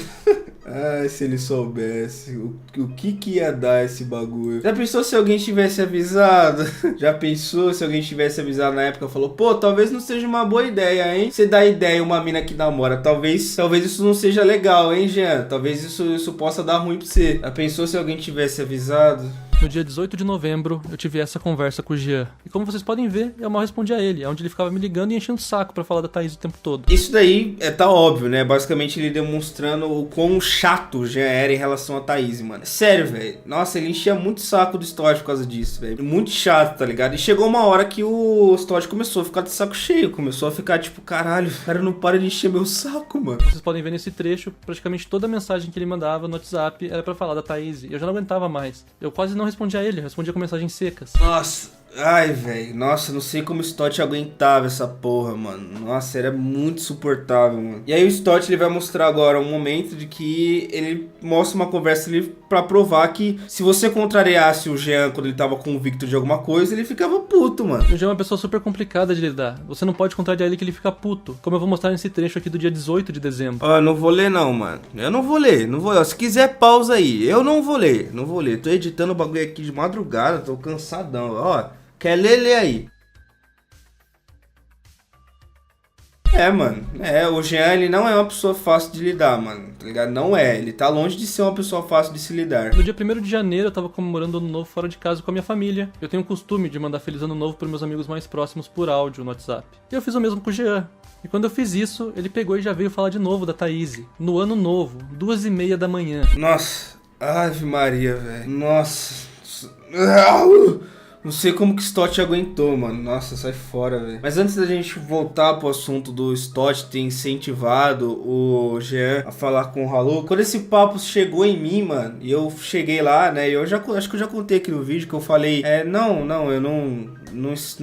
Ai, se ele soubesse o que ia dar esse bagulho. Já pensou se alguém tivesse avisado? Já pensou se alguém tivesse avisado na época? Falou, pô, talvez não seja uma boa ideia, hein? Você dá ideia a uma mina que namora. Talvez isso não seja legal, hein, Jean? Talvez isso possa dar ruim pra você. Já pensou se alguém tivesse avisado? No dia 18 de novembro, eu tive essa conversa com o Jean. E como vocês podem ver, eu mal respondi a ele, onde ele ficava me ligando e enchendo o saco pra falar da Thaís o tempo todo. Isso daí tá óbvio, né? Basicamente ele demonstrando o quão chato o Jean era em relação a Thaís, mano. Sério, velho. Nossa, ele enchia muito o saco do Stott por causa disso, velho. Muito chato, tá ligado? E chegou uma hora que o Stott começou a ficar de saco cheio. Começou a ficar tipo, caralho, o cara não para de encher meu saco, mano. Vocês podem ver nesse trecho, praticamente toda a mensagem que ele mandava no WhatsApp era pra falar da Thaís. E eu já não aguentava mais. Eu quase não respondia a ele, eu respondia com mensagens secas. Nossa, ai, velho. Nossa, não sei como o Stott aguentava essa porra, mano. Nossa, era muito insuportável, mano. E aí o Stott, ele vai mostrar agora um momento de que ele mostra uma conversa ali pra provar que se você contrariasse o Jean quando ele tava convicto de alguma coisa, ele ficava puto, mano. O Jean é uma pessoa super complicada de lidar. Você não pode contrariar ele que ele fica puto. Como eu vou mostrar nesse trecho aqui do dia 18 de dezembro. Ó, eu não vou ler não, mano. Eu não vou ler. Ó, se quiser, pausa aí. Eu não vou ler. Tô editando o bagulho aqui de madrugada, tô cansadão. Ó, quer ler, lê aí. Mano. O Jean, ele não é uma pessoa fácil de lidar, mano. Tá ligado? Não é. Ele tá longe de ser uma pessoa fácil de se lidar. No dia 1º de janeiro, eu tava comemorando o Ano Novo fora de casa com a minha família. Eu tenho o costume de mandar Feliz Ano Novo pros meus amigos mais próximos por áudio no WhatsApp. E eu fiz o mesmo com o Jean. E quando eu fiz isso, ele pegou e já veio falar de novo da Thaís. No Ano Novo, 2h30 da manhã. Nossa. Ave Maria, velho. Nossa. Não sei como que Stott aguentou, mano. Nossa, sai fora, velho. Mas antes da gente voltar pro assunto do Stott ter incentivado o Jean a falar com o Halu, quando esse papo chegou em mim, mano, e eu cheguei lá, né, eu acho que eu já contei aqui no vídeo que eu falei, eu não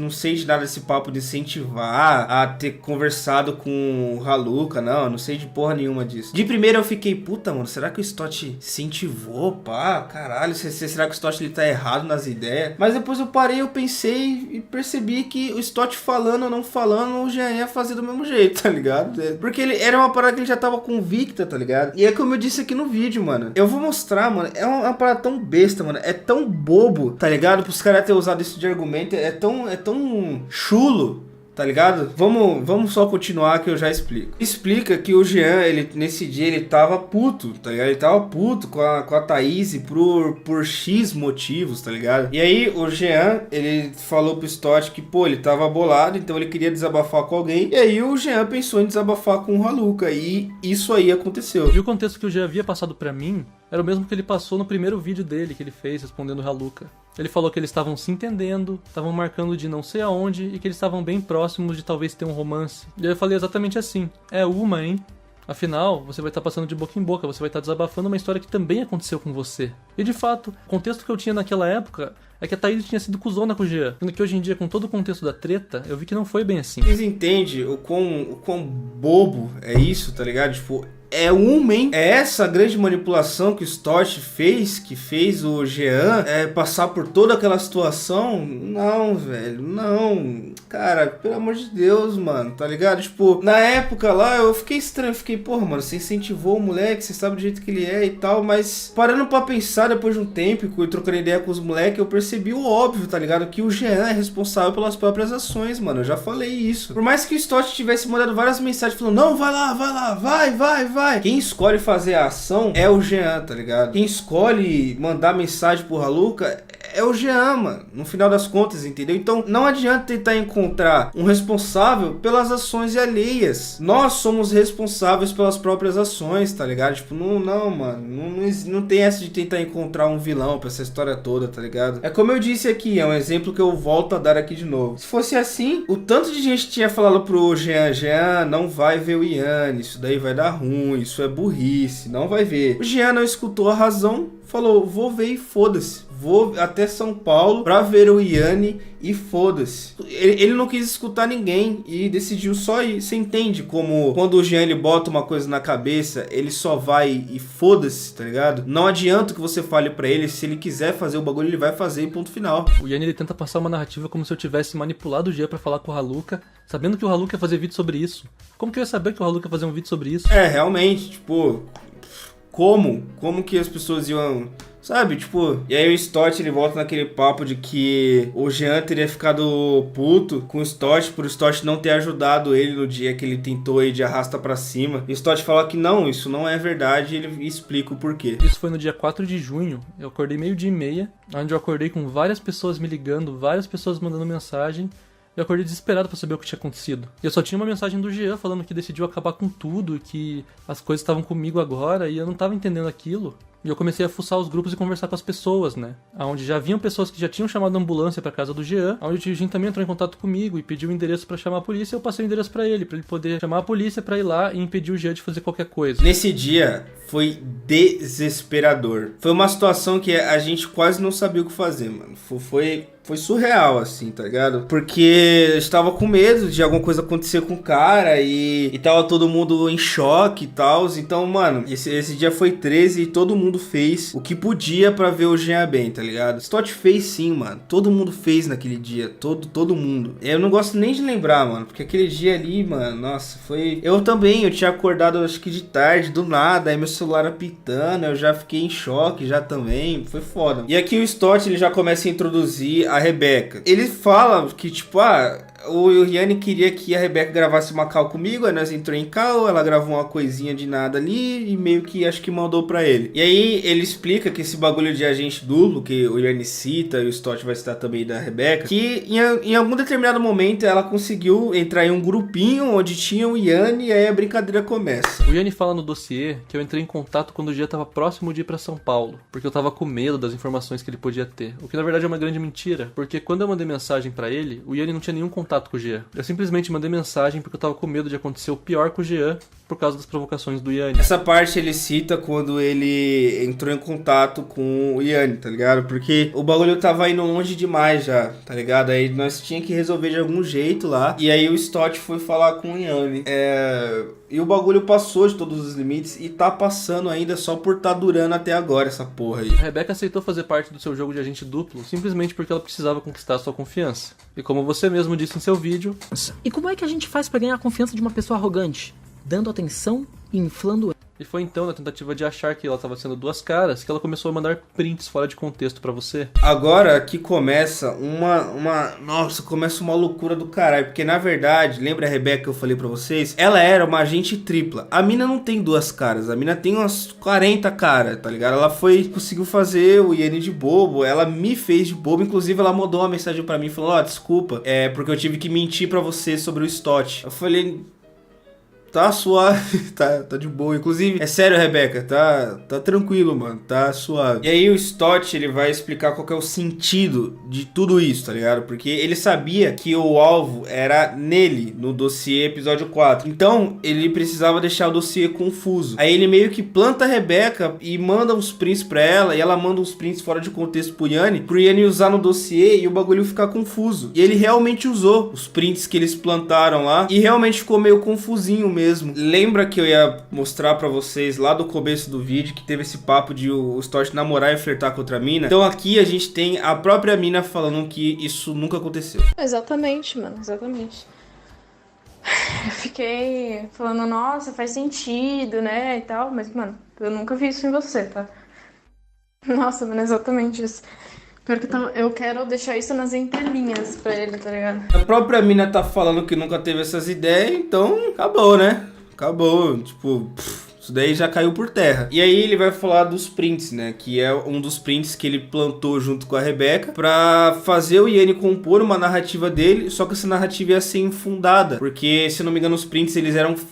sei de nada desse papo de incentivar a ter conversado com o Haluka, não sei de porra nenhuma disso. De primeiro eu fiquei, puta, mano, será que o Stott incentivou, pá, caralho, será que o Stott ele tá errado nas ideias? Mas depois eu parei, eu pensei e percebi que o Stott falando ou não falando, o Jean ia fazer do mesmo jeito, tá ligado? Porque ele era uma parada que ele já tava convicta, tá ligado? E é como eu disse aqui no vídeo, mano. Eu vou mostrar, mano, é uma parada tão besta, mano, é tão bobo, tá ligado? Pros caras terem usado isso de argumento, é tão chulo, tá ligado? Vamos só continuar que eu já explico. Explica que o Jean, nesse dia, ele tava puto, tá ligado? Ele tava puto com a Thaís por X motivos, tá ligado? E aí, o Jean, ele falou pro Stott que, pô, ele tava bolado, então ele queria desabafar com alguém. E aí, o Jean pensou em desabafar com o Haluka. E isso aí aconteceu. E o contexto que o Jean havia passado pra mim era o mesmo que ele passou no primeiro vídeo dele que ele fez respondendo o Haluka. Ele falou que eles estavam se entendendo, estavam marcando de não sei aonde e que eles estavam bem próximos de talvez ter um romance. E aí eu falei exatamente assim: é uma, hein? Afinal, você vai estar passando de boca em boca, você vai estar desabafando uma história que também aconteceu com você. E de fato, o contexto que eu tinha naquela época é que a Thaís tinha sido cuzona com o Jean. Sendo que hoje em dia, com todo o contexto da treta, eu vi que não foi bem assim. Vocês entendem o quão bobo é isso, tá ligado? Tipo, é essa grande manipulação que o Stott fez, que fez o Jean passar por toda aquela situação? Não, velho, não. Cara, pelo amor de Deus, mano, tá ligado? Tipo, na época lá eu fiquei estranho, fiquei, porra, mano, você incentivou o moleque, você sabe do jeito que ele é e tal, mas parando pra pensar depois de um tempo e trocando ideia com os moleques, eu percebi o óbvio, tá ligado? Que o Jean é responsável pelas próprias ações, mano, eu já falei isso. Por mais que o Stott tivesse mandado várias mensagens falando, não, vai lá, vai. Quem escolhe fazer a ação é o Jean, tá ligado? Quem escolhe mandar mensagem pro Haluka é o Jean, mano, no final das contas, entendeu? Então não adianta tentar encontrar um responsável pelas ações alheias. Nós somos responsáveis pelas próprias ações, tá ligado? Tipo, não, mano, não tem essa de tentar encontrar um vilão pra essa história toda, tá ligado? É como eu disse aqui, é um exemplo que eu volto a dar aqui de novo. Se fosse assim, o tanto de gente tinha falado pro Jean, não vai ver o Yanni, isso daí vai dar ruim, isso é burrice, não vai ver. O Jean não escutou a razão, falou, vou ver e foda-se. Vou até São Paulo pra ver o Yanni e foda-se. Ele não quis escutar ninguém e decidiu só ir. Você entende como quando o Jean ele bota uma coisa na cabeça, ele só vai e foda-se, tá ligado? Não adianta que você fale pra ele, se ele quiser fazer o bagulho, ele vai fazer e ponto final. O Yanni ele tenta passar uma narrativa como se eu tivesse manipulado o Jean pra falar com o Haluka, sabendo que o Haluka ia fazer vídeo sobre isso. Como que eu ia saber que o Haluka ia fazer um vídeo sobre isso? Realmente, tipo, como que as pessoas iam... Sabe, tipo... E aí o Stott, ele volta naquele papo de que o Jean teria ficado puto com o Stott por o Stott não ter ajudado ele no dia que ele tentou ir de arrasta pra cima. E o Stott fala que não, isso não é verdade, e ele explica o porquê. Isso foi no dia 4 de junho, eu acordei 12:30, onde eu acordei com várias pessoas me ligando, várias pessoas mandando mensagem. Eu acordei desesperado pra saber o que tinha acontecido. E eu só tinha uma mensagem do Jean falando que decidiu acabar com tudo, que as coisas estavam comigo agora, e eu não tava entendendo aquilo. E eu comecei a fuçar os grupos e conversar com as pessoas, né? Onde já haviam pessoas que já tinham chamado a ambulância pra casa do Jean, onde o Jean também entrou em contato comigo e pediu o endereço pra chamar a polícia, e eu passei o endereço pra ele poder chamar a polícia pra ir lá e impedir o Jean de fazer qualquer coisa. Nesse dia foi desesperador. Foi uma situação que a gente quase não sabia o que fazer, mano. Foi surreal, assim, tá ligado? Porque eu estava com medo de alguma coisa acontecer com o cara e tava todo mundo em choque e tal. Então, mano, esse dia foi 13 e todo mundo fez o que podia pra ver o Jean bem, tá ligado? Stott fez sim, mano. Todo mundo fez naquele dia. Todo mundo. Eu não gosto nem de lembrar, mano, porque aquele dia ali, mano, nossa, foi... Eu tinha acordado acho que de tarde, do nada, aí meu celular apitando, eu já fiquei em choque já também. Foi foda. E aqui o Stott, ele já começa a introduzir a Rebeca. Ele fala que, tipo, o Yanni queria que a Rebeca gravasse uma call comigo, aí nós entrou em call, ela gravou uma coisinha de nada ali e meio que acho que mandou pra ele. E aí ele explica que esse bagulho de agente duplo, que o Yanni cita e o Stott vai citar também da Rebeca, que em algum determinado momento ela conseguiu entrar em um grupinho onde tinha o Yanni e aí a brincadeira começa. O Yanni fala no dossiê que eu entrei em contato quando o dia tava próximo de ir pra São Paulo, porque eu tava com medo das informações que ele podia ter, o que na verdade é uma grande mentira, porque quando eu mandei mensagem pra ele, o Yanni não tinha nenhum contato com o Jean. Eu simplesmente mandei mensagem porque eu tava com medo de acontecer o pior com o Jean por causa das provocações do Yanni. Essa parte ele cita quando ele entrou em contato com o Yanni, tá ligado? Porque o bagulho tava indo longe demais já, tá ligado? Aí nós tinha que resolver de algum jeito lá. E aí o Stott foi falar com o Yanni. E o bagulho passou de todos os limites e tá passando ainda só por tá durando até agora essa porra aí. A Rebeca aceitou fazer parte do seu jogo de agente duplo simplesmente porque ela precisava conquistar a sua confiança. E como você mesmo disse em seu vídeo... E como é que a gente faz pra ganhar a confiança de uma pessoa arrogante? Dando atenção e inflando... E foi então, na tentativa de achar que ela estava sendo duas caras, que ela começou a mandar prints fora de contexto pra você. Agora que começa Nossa, começa uma loucura do caralho. Porque na verdade, lembra a Rebeca que eu falei pra vocês? Ela era uma agente tripla. A mina não tem duas caras, a mina tem umas 40 caras, tá ligado? Ela conseguiu fazer o Yanni de bobo, ela me fez de bobo. Inclusive ela mandou uma mensagem pra mim falando, desculpa, porque eu tive que mentir pra você sobre o Stott. Eu falei... tá suave, tá de boa. Inclusive, é sério, Rebeca, tá tranquilo, mano, tá suave. E aí o Stott, ele vai explicar qual que é o sentido de tudo isso, tá ligado? Porque ele sabia que o alvo era nele, no dossiê episódio 4. Então, ele precisava deixar o dossiê confuso. Aí ele meio que planta a Rebeca e manda uns prints pra ela, e ela manda uns prints fora de contexto pro Yanni usar no dossiê e o bagulho ficar confuso. E ele realmente usou os prints que eles plantaram lá e realmente ficou meio confusinho mesmo. Lembra que eu ia mostrar pra vocês lá do começo do vídeo que teve esse papo de o Stott namorar e flertar com outra mina? Então aqui a gente tem a própria mina falando que isso nunca aconteceu. Exatamente, mano, exatamente. Eu fiquei falando, nossa, faz sentido, né, e tal, mas, mano, eu nunca vi isso em você, tá? Nossa, mano, exatamente isso. Pior que eu quero deixar isso nas entrelinhas pra ele, tá ligado? A própria mina tá falando que nunca teve essas ideias, então acabou, né? Acabou, tipo... Isso daí já caiu por terra. E aí ele vai falar dos prints, né? Que é um dos prints que ele plantou junto com a Rebeca pra fazer o Yanni compor uma narrativa dele, só que essa narrativa ia ser infundada. Porque, se eu não me engano, os prints,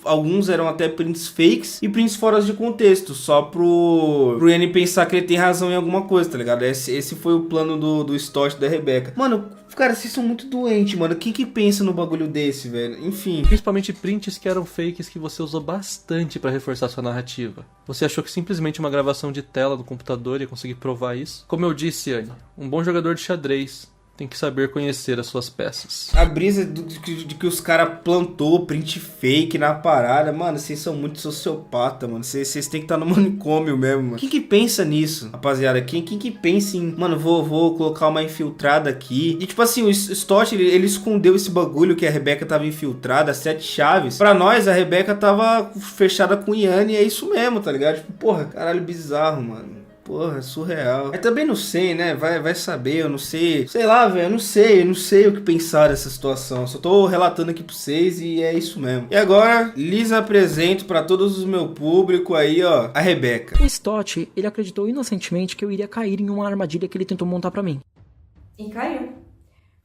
alguns eram até prints fakes e prints fora de contexto, só pro Yanni pensar que ele tem razão em alguma coisa, tá ligado? Esse foi o plano do Stott da Rebeca. Mano, cara, vocês são muito doentes, mano. Quem que pensa no bagulho desse, velho? Enfim. Principalmente prints que eram fakes que você usou bastante pra reforçar sua narrativa. Você achou que simplesmente uma gravação de tela no computador ia conseguir provar isso? Como eu disse, Yanni, um bom jogador de xadrez tem que saber conhecer as suas peças. A brisa de que os caras plantou print fake na parada. Mano, vocês são muito sociopata, mano. Vocês têm que estar no manicômio mesmo, mano. Quem que pensa nisso, rapaziada? Quem que pensa em... Mano, vou colocar uma infiltrada aqui. E tipo assim, o Stott, ele escondeu esse bagulho que a Rebeca tava infiltrada, 7 chaves. Pra nós, a Rebeca tava fechada com o Yanni e é isso mesmo, tá ligado? Tipo, porra, caralho, bizarro, mano. Porra, surreal. Eu também não sei, né? Vai saber, eu não sei. Sei lá, velho, eu não sei o que pensar dessa situação. Só tô relatando aqui pra vocês e é isso mesmo. E agora, lhes apresento pra todos o meu público aí, ó, a Rebeca. O Stott, ele acreditou inocentemente que eu iria cair em uma armadilha que ele tentou montar pra mim. E caiu.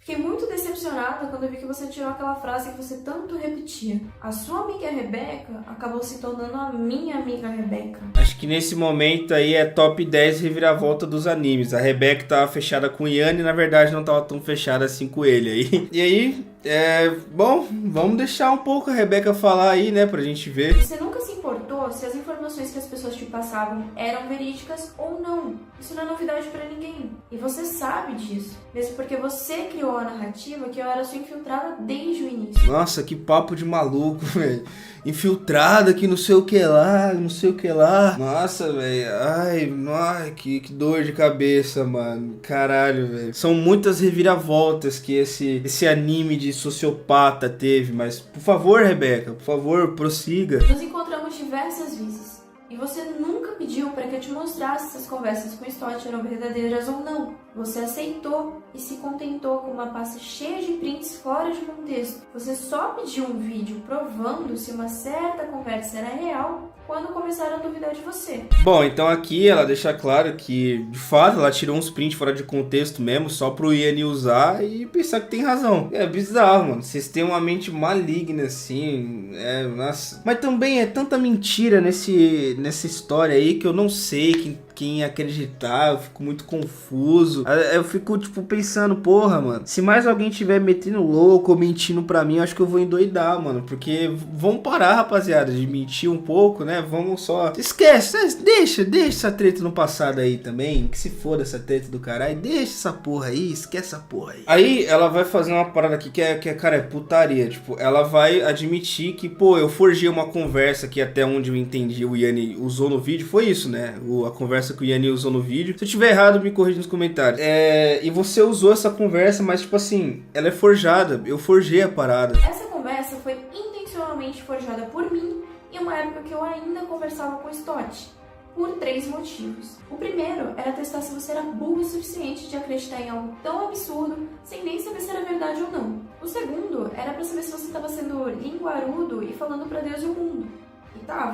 Fiquei muito decepcionada quando eu vi que você tirou aquela frase que você tanto repetia. A sua amiga Rebeca acabou se tornando a minha amiga Rebeca. Acho que nesse momento aí é top 10 reviravolta dos animes. A Rebeca tava fechada com o Yanni e na verdade não tava tão fechada assim com ele aí. E aí, bom, vamos deixar um pouco a Rebeca falar aí, né, pra gente ver. Você nunca se importou se as informações que as pessoas te passavam eram verídicas ou não. Isso não é novidade pra ninguém. E você sabe disso. Mesmo porque você criou a narrativa que eu era sua infiltrada desde o início. Nossa, que papo de maluco, velho. Infiltrada que não sei o que lá, não sei o que lá. Nossa, velho. Ai, que dor de cabeça, mano. Caralho, velho. São muitas reviravoltas que esse anime de sociopata teve. Mas, por favor, Rebeca, por favor, prossiga. Nos encontramos diversas vezes. E você nunca pediu para que eu te mostrasse se as conversas com o Stott eram verdadeiras ou não. Você aceitou e se contentou com uma pasta cheia de prints fora de contexto. Você só pediu um vídeo provando se uma certa conversa era real quando começaram a duvidar de você. Bom, então aqui ela deixa claro que, de fato, ela tirou uns prints fora de contexto mesmo, só pro Yanni usar e pensar que tem razão. É bizarro, mano. Vocês têm uma mente maligna, assim. Nossa. Mas também é tanta mentira nessa história aí que eu não sei quem acreditar, eu fico muito confuso. Eu fico, tipo, pensando, porra, mano, se mais alguém tiver metendo louco ou mentindo pra mim, eu acho que eu vou endoidar, mano, porque vamos parar, rapaziada, de mentir um pouco, né, vamos só... Esquece, deixa essa treta no passado aí também, que se foda essa treta do caralho, deixa essa porra aí, esquece essa porra aí. Aí ela vai fazer uma parada aqui que cara, é putaria, tipo, ela vai admitir que, pô, eu forjei uma conversa que até onde eu entendi o Yanni usou no vídeo, foi isso, né, a conversa que o Yanni usou no vídeo. Se eu tiver errado, me corrija nos comentários. E você usou essa conversa, mas tipo assim, ela é forjada. Eu forjei a parada. Essa conversa foi intencionalmente forjada por mim em uma época que eu ainda conversava com o Stott. Por 3 motivos. O primeiro era testar se você era burro o suficiente de acreditar em algo tão absurdo, sem nem saber se era verdade ou não. O segundo era pra saber se você estava sendo linguarudo e falando pra Deus e o mundo.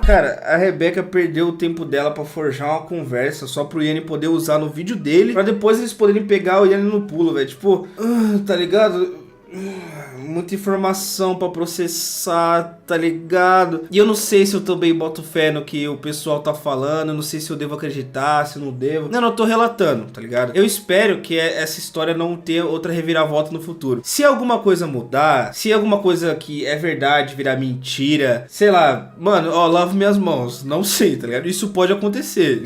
Cara, a Rebeca perdeu o tempo dela pra forjar uma conversa só pro Yanni poder usar no vídeo dele, pra depois eles poderem pegar o Yanni no pulo, velho. Tipo, tá ligado? Muita informação pra processar, tá ligado? E eu não sei se eu também boto fé no que o pessoal tá falando, eu não sei se eu devo acreditar, se eu não devo. Não, eu tô relatando, tá ligado? Eu espero que essa história não tenha outra reviravolta no futuro. Se alguma coisa mudar, se alguma coisa que é verdade virar mentira, sei lá, mano, ó, lavo minhas mãos. Não sei, tá ligado? Isso pode acontecer,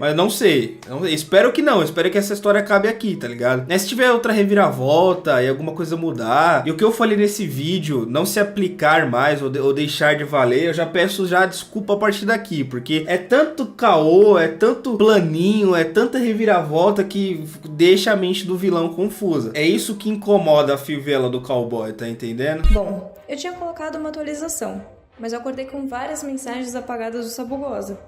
mas não sei. Espero que não, espero que essa história acabe aqui, tá ligado? Mas se tiver outra reviravolta e alguma coisa mudar, e o que eu falei nesse vídeo não se aplicar mais ou deixar de valer, eu já peço já desculpa a partir daqui, porque é tanto caô, é tanto planinho, é tanta reviravolta que deixa a mente do vilão confusa. É isso que incomoda a fivela do cowboy, tá entendendo? Bom, eu tinha colocado uma atualização, mas eu acordei com várias mensagens apagadas do Sabugosa.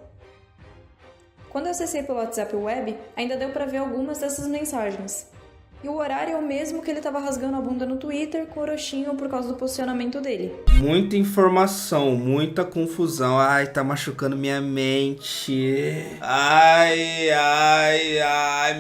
Quando eu acessei pelo WhatsApp Web, ainda deu pra ver algumas dessas mensagens. E o horário é o mesmo que ele tava rasgando a bunda no Twitter com o Orochinho por causa do posicionamento dele. Muita informação, muita confusão. Ai, tá machucando minha mente. Ai,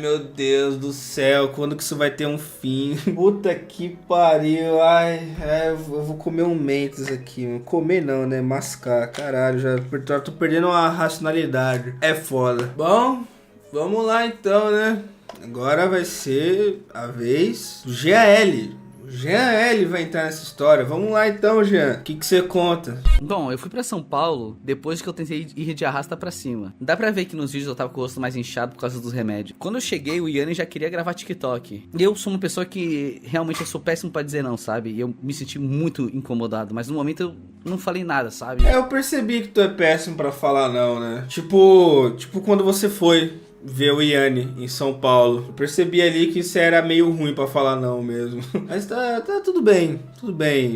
meu Deus do céu. Quando que isso vai ter um fim? Puta que pariu. Ai, eu vou comer um Mentos aqui. Comer não, né? Mascar. Caralho, já tô perdendo a racionalidade. É foda. Bom, vamos lá então, né? Agora vai ser a vez do GAL. O GAL vai entrar nessa história. Vamos lá então, Jean. O que você conta? Bom, eu fui pra São Paulo depois que eu tentei ir de arrasta pra cima. Dá pra ver que nos vídeos eu tava com o rosto mais inchado por causa dos remédios. Quando eu cheguei, o Yanni já queria gravar TikTok. E eu sou uma pessoa que realmente eu sou péssimo pra dizer não, sabe? E eu me senti muito incomodado. Mas no momento eu não falei nada, sabe? Eu percebi que tu é péssimo pra falar não, né? Tipo quando você foi ver o Yanni em São Paulo. Eu percebi ali que isso era meio ruim pra falar não mesmo. Mas tá tudo bem,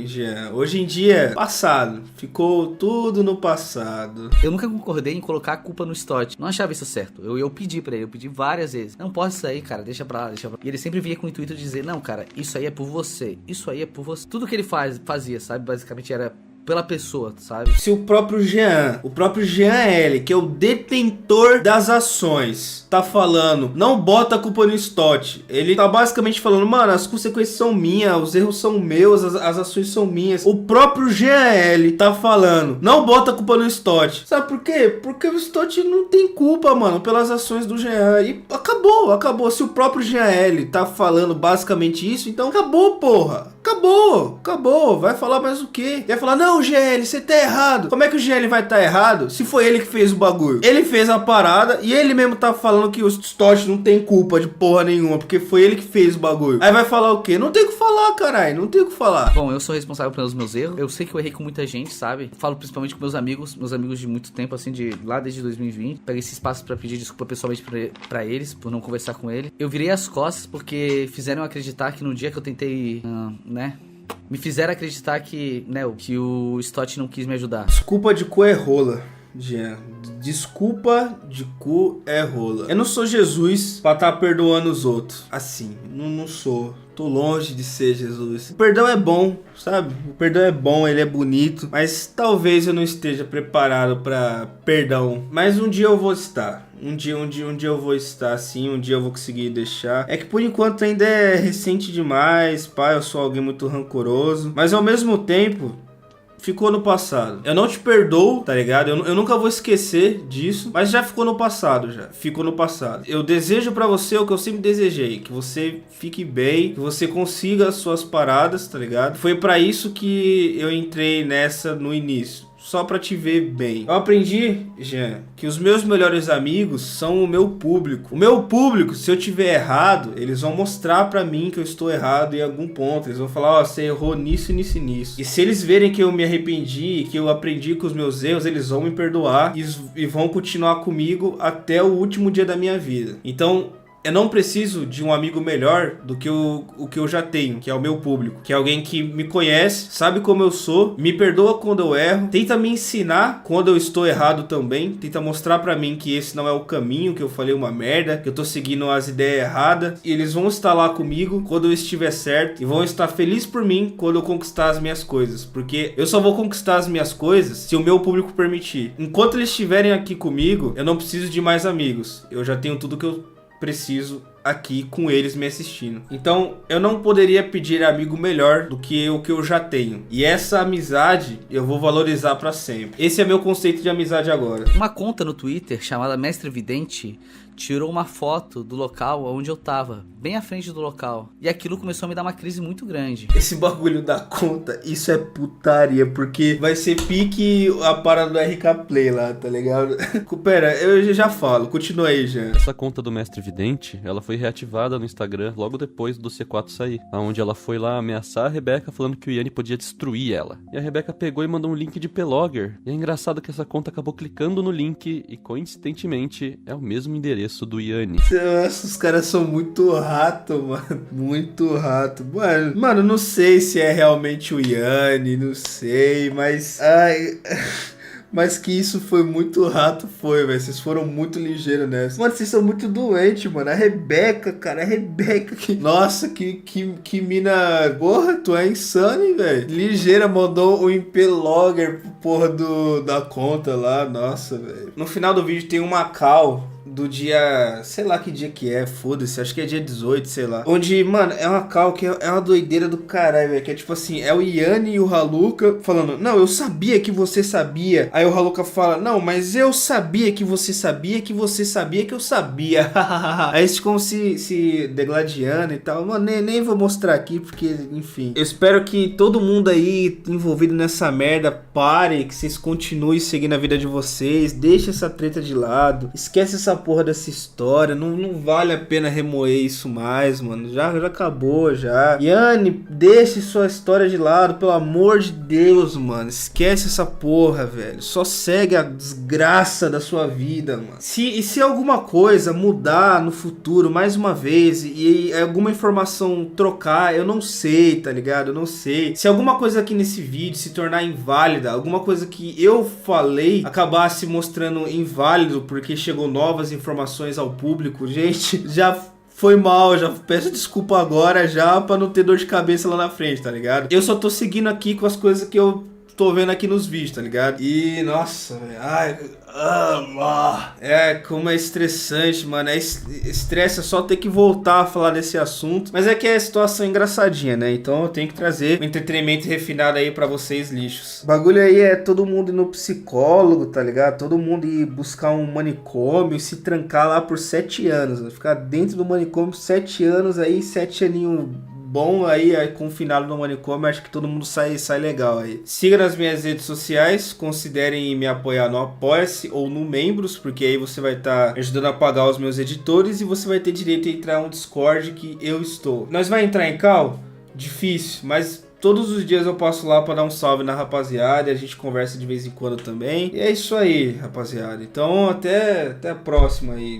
Jean. Hoje em dia, passado. Ficou tudo no passado. Eu nunca concordei em colocar a culpa no Stott. Não achava isso certo. Eu pedi pra ele, eu pedi várias vezes. Não pode sair, cara, deixa pra lá. E ele sempre vinha com o intuito de dizer, não, cara, isso aí é por você. Isso aí é por você. Tudo que ele fazia, sabe? Basicamente era pela pessoa, sabe? Se o próprio Jean L, que é o detentor das ações, tá falando, não bota a culpa no Stott. Ele tá basicamente falando, mano, as consequências são minhas, os erros são meus, as ações são minhas. O próprio Jean L tá falando, não bota a culpa no Stott. Sabe por quê? Porque o Stott não tem culpa, mano, pelas ações do Jean. E acabou. Se o próprio Jean L tá falando basicamente isso, então acabou, porra. Acabou. Vai falar mais o quê? Vai falar, não, GL, você tá errado. Como é que o GL vai estar errado se foi ele que fez o bagulho? Ele fez a parada e ele mesmo tá falando que o Stott não tem culpa de porra nenhuma, porque foi ele que fez o bagulho. Aí vai falar o quê? Não tem o que falar, caralho. Não tem o que falar. Bom, eu sou responsável pelos meus erros. Eu sei que eu errei com muita gente, sabe? Falo principalmente com meus amigos de muito tempo, assim, de lá desde 2020. Peguei esse espaço pra pedir desculpa pessoalmente pra eles, por não conversar com ele. Eu virei as costas porque fizeram acreditar que no dia que eu tentei, me fizeram acreditar que, que o Stott não quis me ajudar. Desculpa de cu é rola, Jean. Desculpa de cu é rola. Eu não sou Jesus pra tá perdoando os outros. Assim, não sou. Tô longe de ser Jesus. O perdão é bom, sabe? O perdão é bom, ele é bonito. Mas talvez eu não esteja preparado pra perdão. Mas um dia eu vou estar. Um dia eu vou estar assim, um dia eu vou conseguir deixar. É que por enquanto ainda é recente demais, pá, eu sou alguém muito rancoroso. Mas ao mesmo tempo, ficou no passado. Eu não te perdoo, tá ligado? Eu nunca vou esquecer disso, mas já ficou no passado, já. Ficou no passado. Eu desejo pra você o que eu sempre desejei, que você fique bem, que você consiga as suas paradas, tá ligado? Foi pra isso que eu entrei nessa no início. Só pra te ver bem. Eu aprendi, Jean, que os meus melhores amigos são o meu público. O meu público, se eu tiver errado, eles vão mostrar pra mim que eu estou errado em algum ponto. Eles vão falar, ó, você errou nisso. E se eles verem que eu me arrependi, que eu aprendi com os meus erros, eles vão me perdoar e vão continuar comigo até o último dia da minha vida. Então, eu não preciso de um amigo melhor do que o que eu já tenho, que é o meu público. Que é alguém que me conhece, sabe como eu sou, me perdoa quando eu erro, tenta me ensinar quando eu estou errado também, tenta mostrar pra mim que esse não é o caminho, que eu falei uma merda, que eu tô seguindo as ideias erradas. E eles vão estar lá comigo quando eu estiver certo e vão estar felizes por mim quando eu conquistar as minhas coisas. Porque eu só vou conquistar as minhas coisas se o meu público permitir. Enquanto eles estiverem aqui comigo, eu não preciso de mais amigos. Eu já tenho tudo que eu preciso aqui com eles me assistindo. Então eu não poderia pedir amigo melhor do que o que eu já tenho. E essa amizade eu vou valorizar pra sempre. Esse é meu conceito de amizade agora. Uma conta no Twitter chamada Mestre Vidente tirou uma foto do local onde eu tava, bem à frente do local. E aquilo começou a me dar uma crise muito grande. Esse bagulho da conta, isso é putaria, porque vai ser pique a parada do RK Play lá, tá ligado? Pera, eu já falo, continua aí, Jean. Essa conta do Mestre Vidente, ela foi reativada no Instagram logo depois do C4 sair, onde ela foi lá ameaçar a Rebeca falando que o Yanni podia destruir ela. E a Rebeca pegou e mandou um link de Plogger. E é engraçado que essa conta acabou clicando no link e, coincidentemente, é o mesmo endereço do Yanni. Nossa, os caras são muito rato, mano. Muito rato. Mano, não sei se é realmente o Yanni, não sei, mas... Ai... Mas que isso foi muito rato, foi, velho. Vocês foram muito ligeiros nessa. Mano, vocês são muito doentes, mano. A Rebeca, cara. A Rebeca. Nossa, que mina... Porra, tu é insano, hein, velho. Ligeira mandou o Implogger pro porra da conta lá. Nossa, velho. No final do vídeo tem uma call do dia, sei lá que dia que é, foda-se, acho que é dia 18, sei lá. Onde, mano, é uma cal que é uma doideira do caralho, velho. Que é tipo assim, é o Yanni e o Haluka falando, não, eu sabia que você sabia. Aí o Haluka fala, não, mas eu sabia que você sabia que você sabia que eu sabia. Aí eles ficam se degladiando e tal. Mano, nem vou mostrar aqui, porque, enfim. Eu espero que todo mundo aí envolvido nessa merda pare, que vocês continuem seguindo a vida de vocês. Deixa essa treta de lado. Esquece essa porra dessa história, não vale a pena remoer isso mais, mano, já acabou, já. Yanni, deixe sua história de lado, pelo amor de Deus, mano, esquece essa porra, velho, só segue a desgraça da sua vida, mano. Se alguma coisa mudar no futuro, mais uma vez, e alguma informação trocar, eu não sei, tá ligado, eu não sei. Se alguma coisa aqui nesse vídeo se tornar inválida, alguma coisa que eu falei acabar se mostrando inválido porque chegou novas informações ao público, gente, já foi mal, já peço desculpa agora já pra não ter dor de cabeça lá na frente, tá ligado? Eu só tô seguindo aqui com as coisas que eu tô vendo aqui nos vídeos, tá ligado? E, nossa, velho, ai... como é estressante, mano. É estresse, é só ter que voltar a falar desse assunto. Mas é que é a situação engraçadinha, né? Então eu tenho que trazer um entretenimento refinado aí pra vocês, lixos. O bagulho aí é todo mundo ir no psicólogo, tá ligado? Todo mundo ir buscar um manicômio e se trancar lá por 7 anos, né? Ficar dentro do manicômio 7 anos aí, 7 aninhos bom aí, confinado no manicômio, acho que todo mundo sai legal aí. Siga nas minhas redes sociais, considerem me apoiar no Apoia-se ou no Membros, porque aí você vai estar ajudando a pagar os meus editores e você vai ter direito a entrar no Discord que eu estou. Nós vai entrar em call? Difícil, mas todos os dias eu passo lá pra dar um salve na rapaziada e a gente conversa de vez em quando também. E é isso aí, rapaziada. Então até a próxima aí.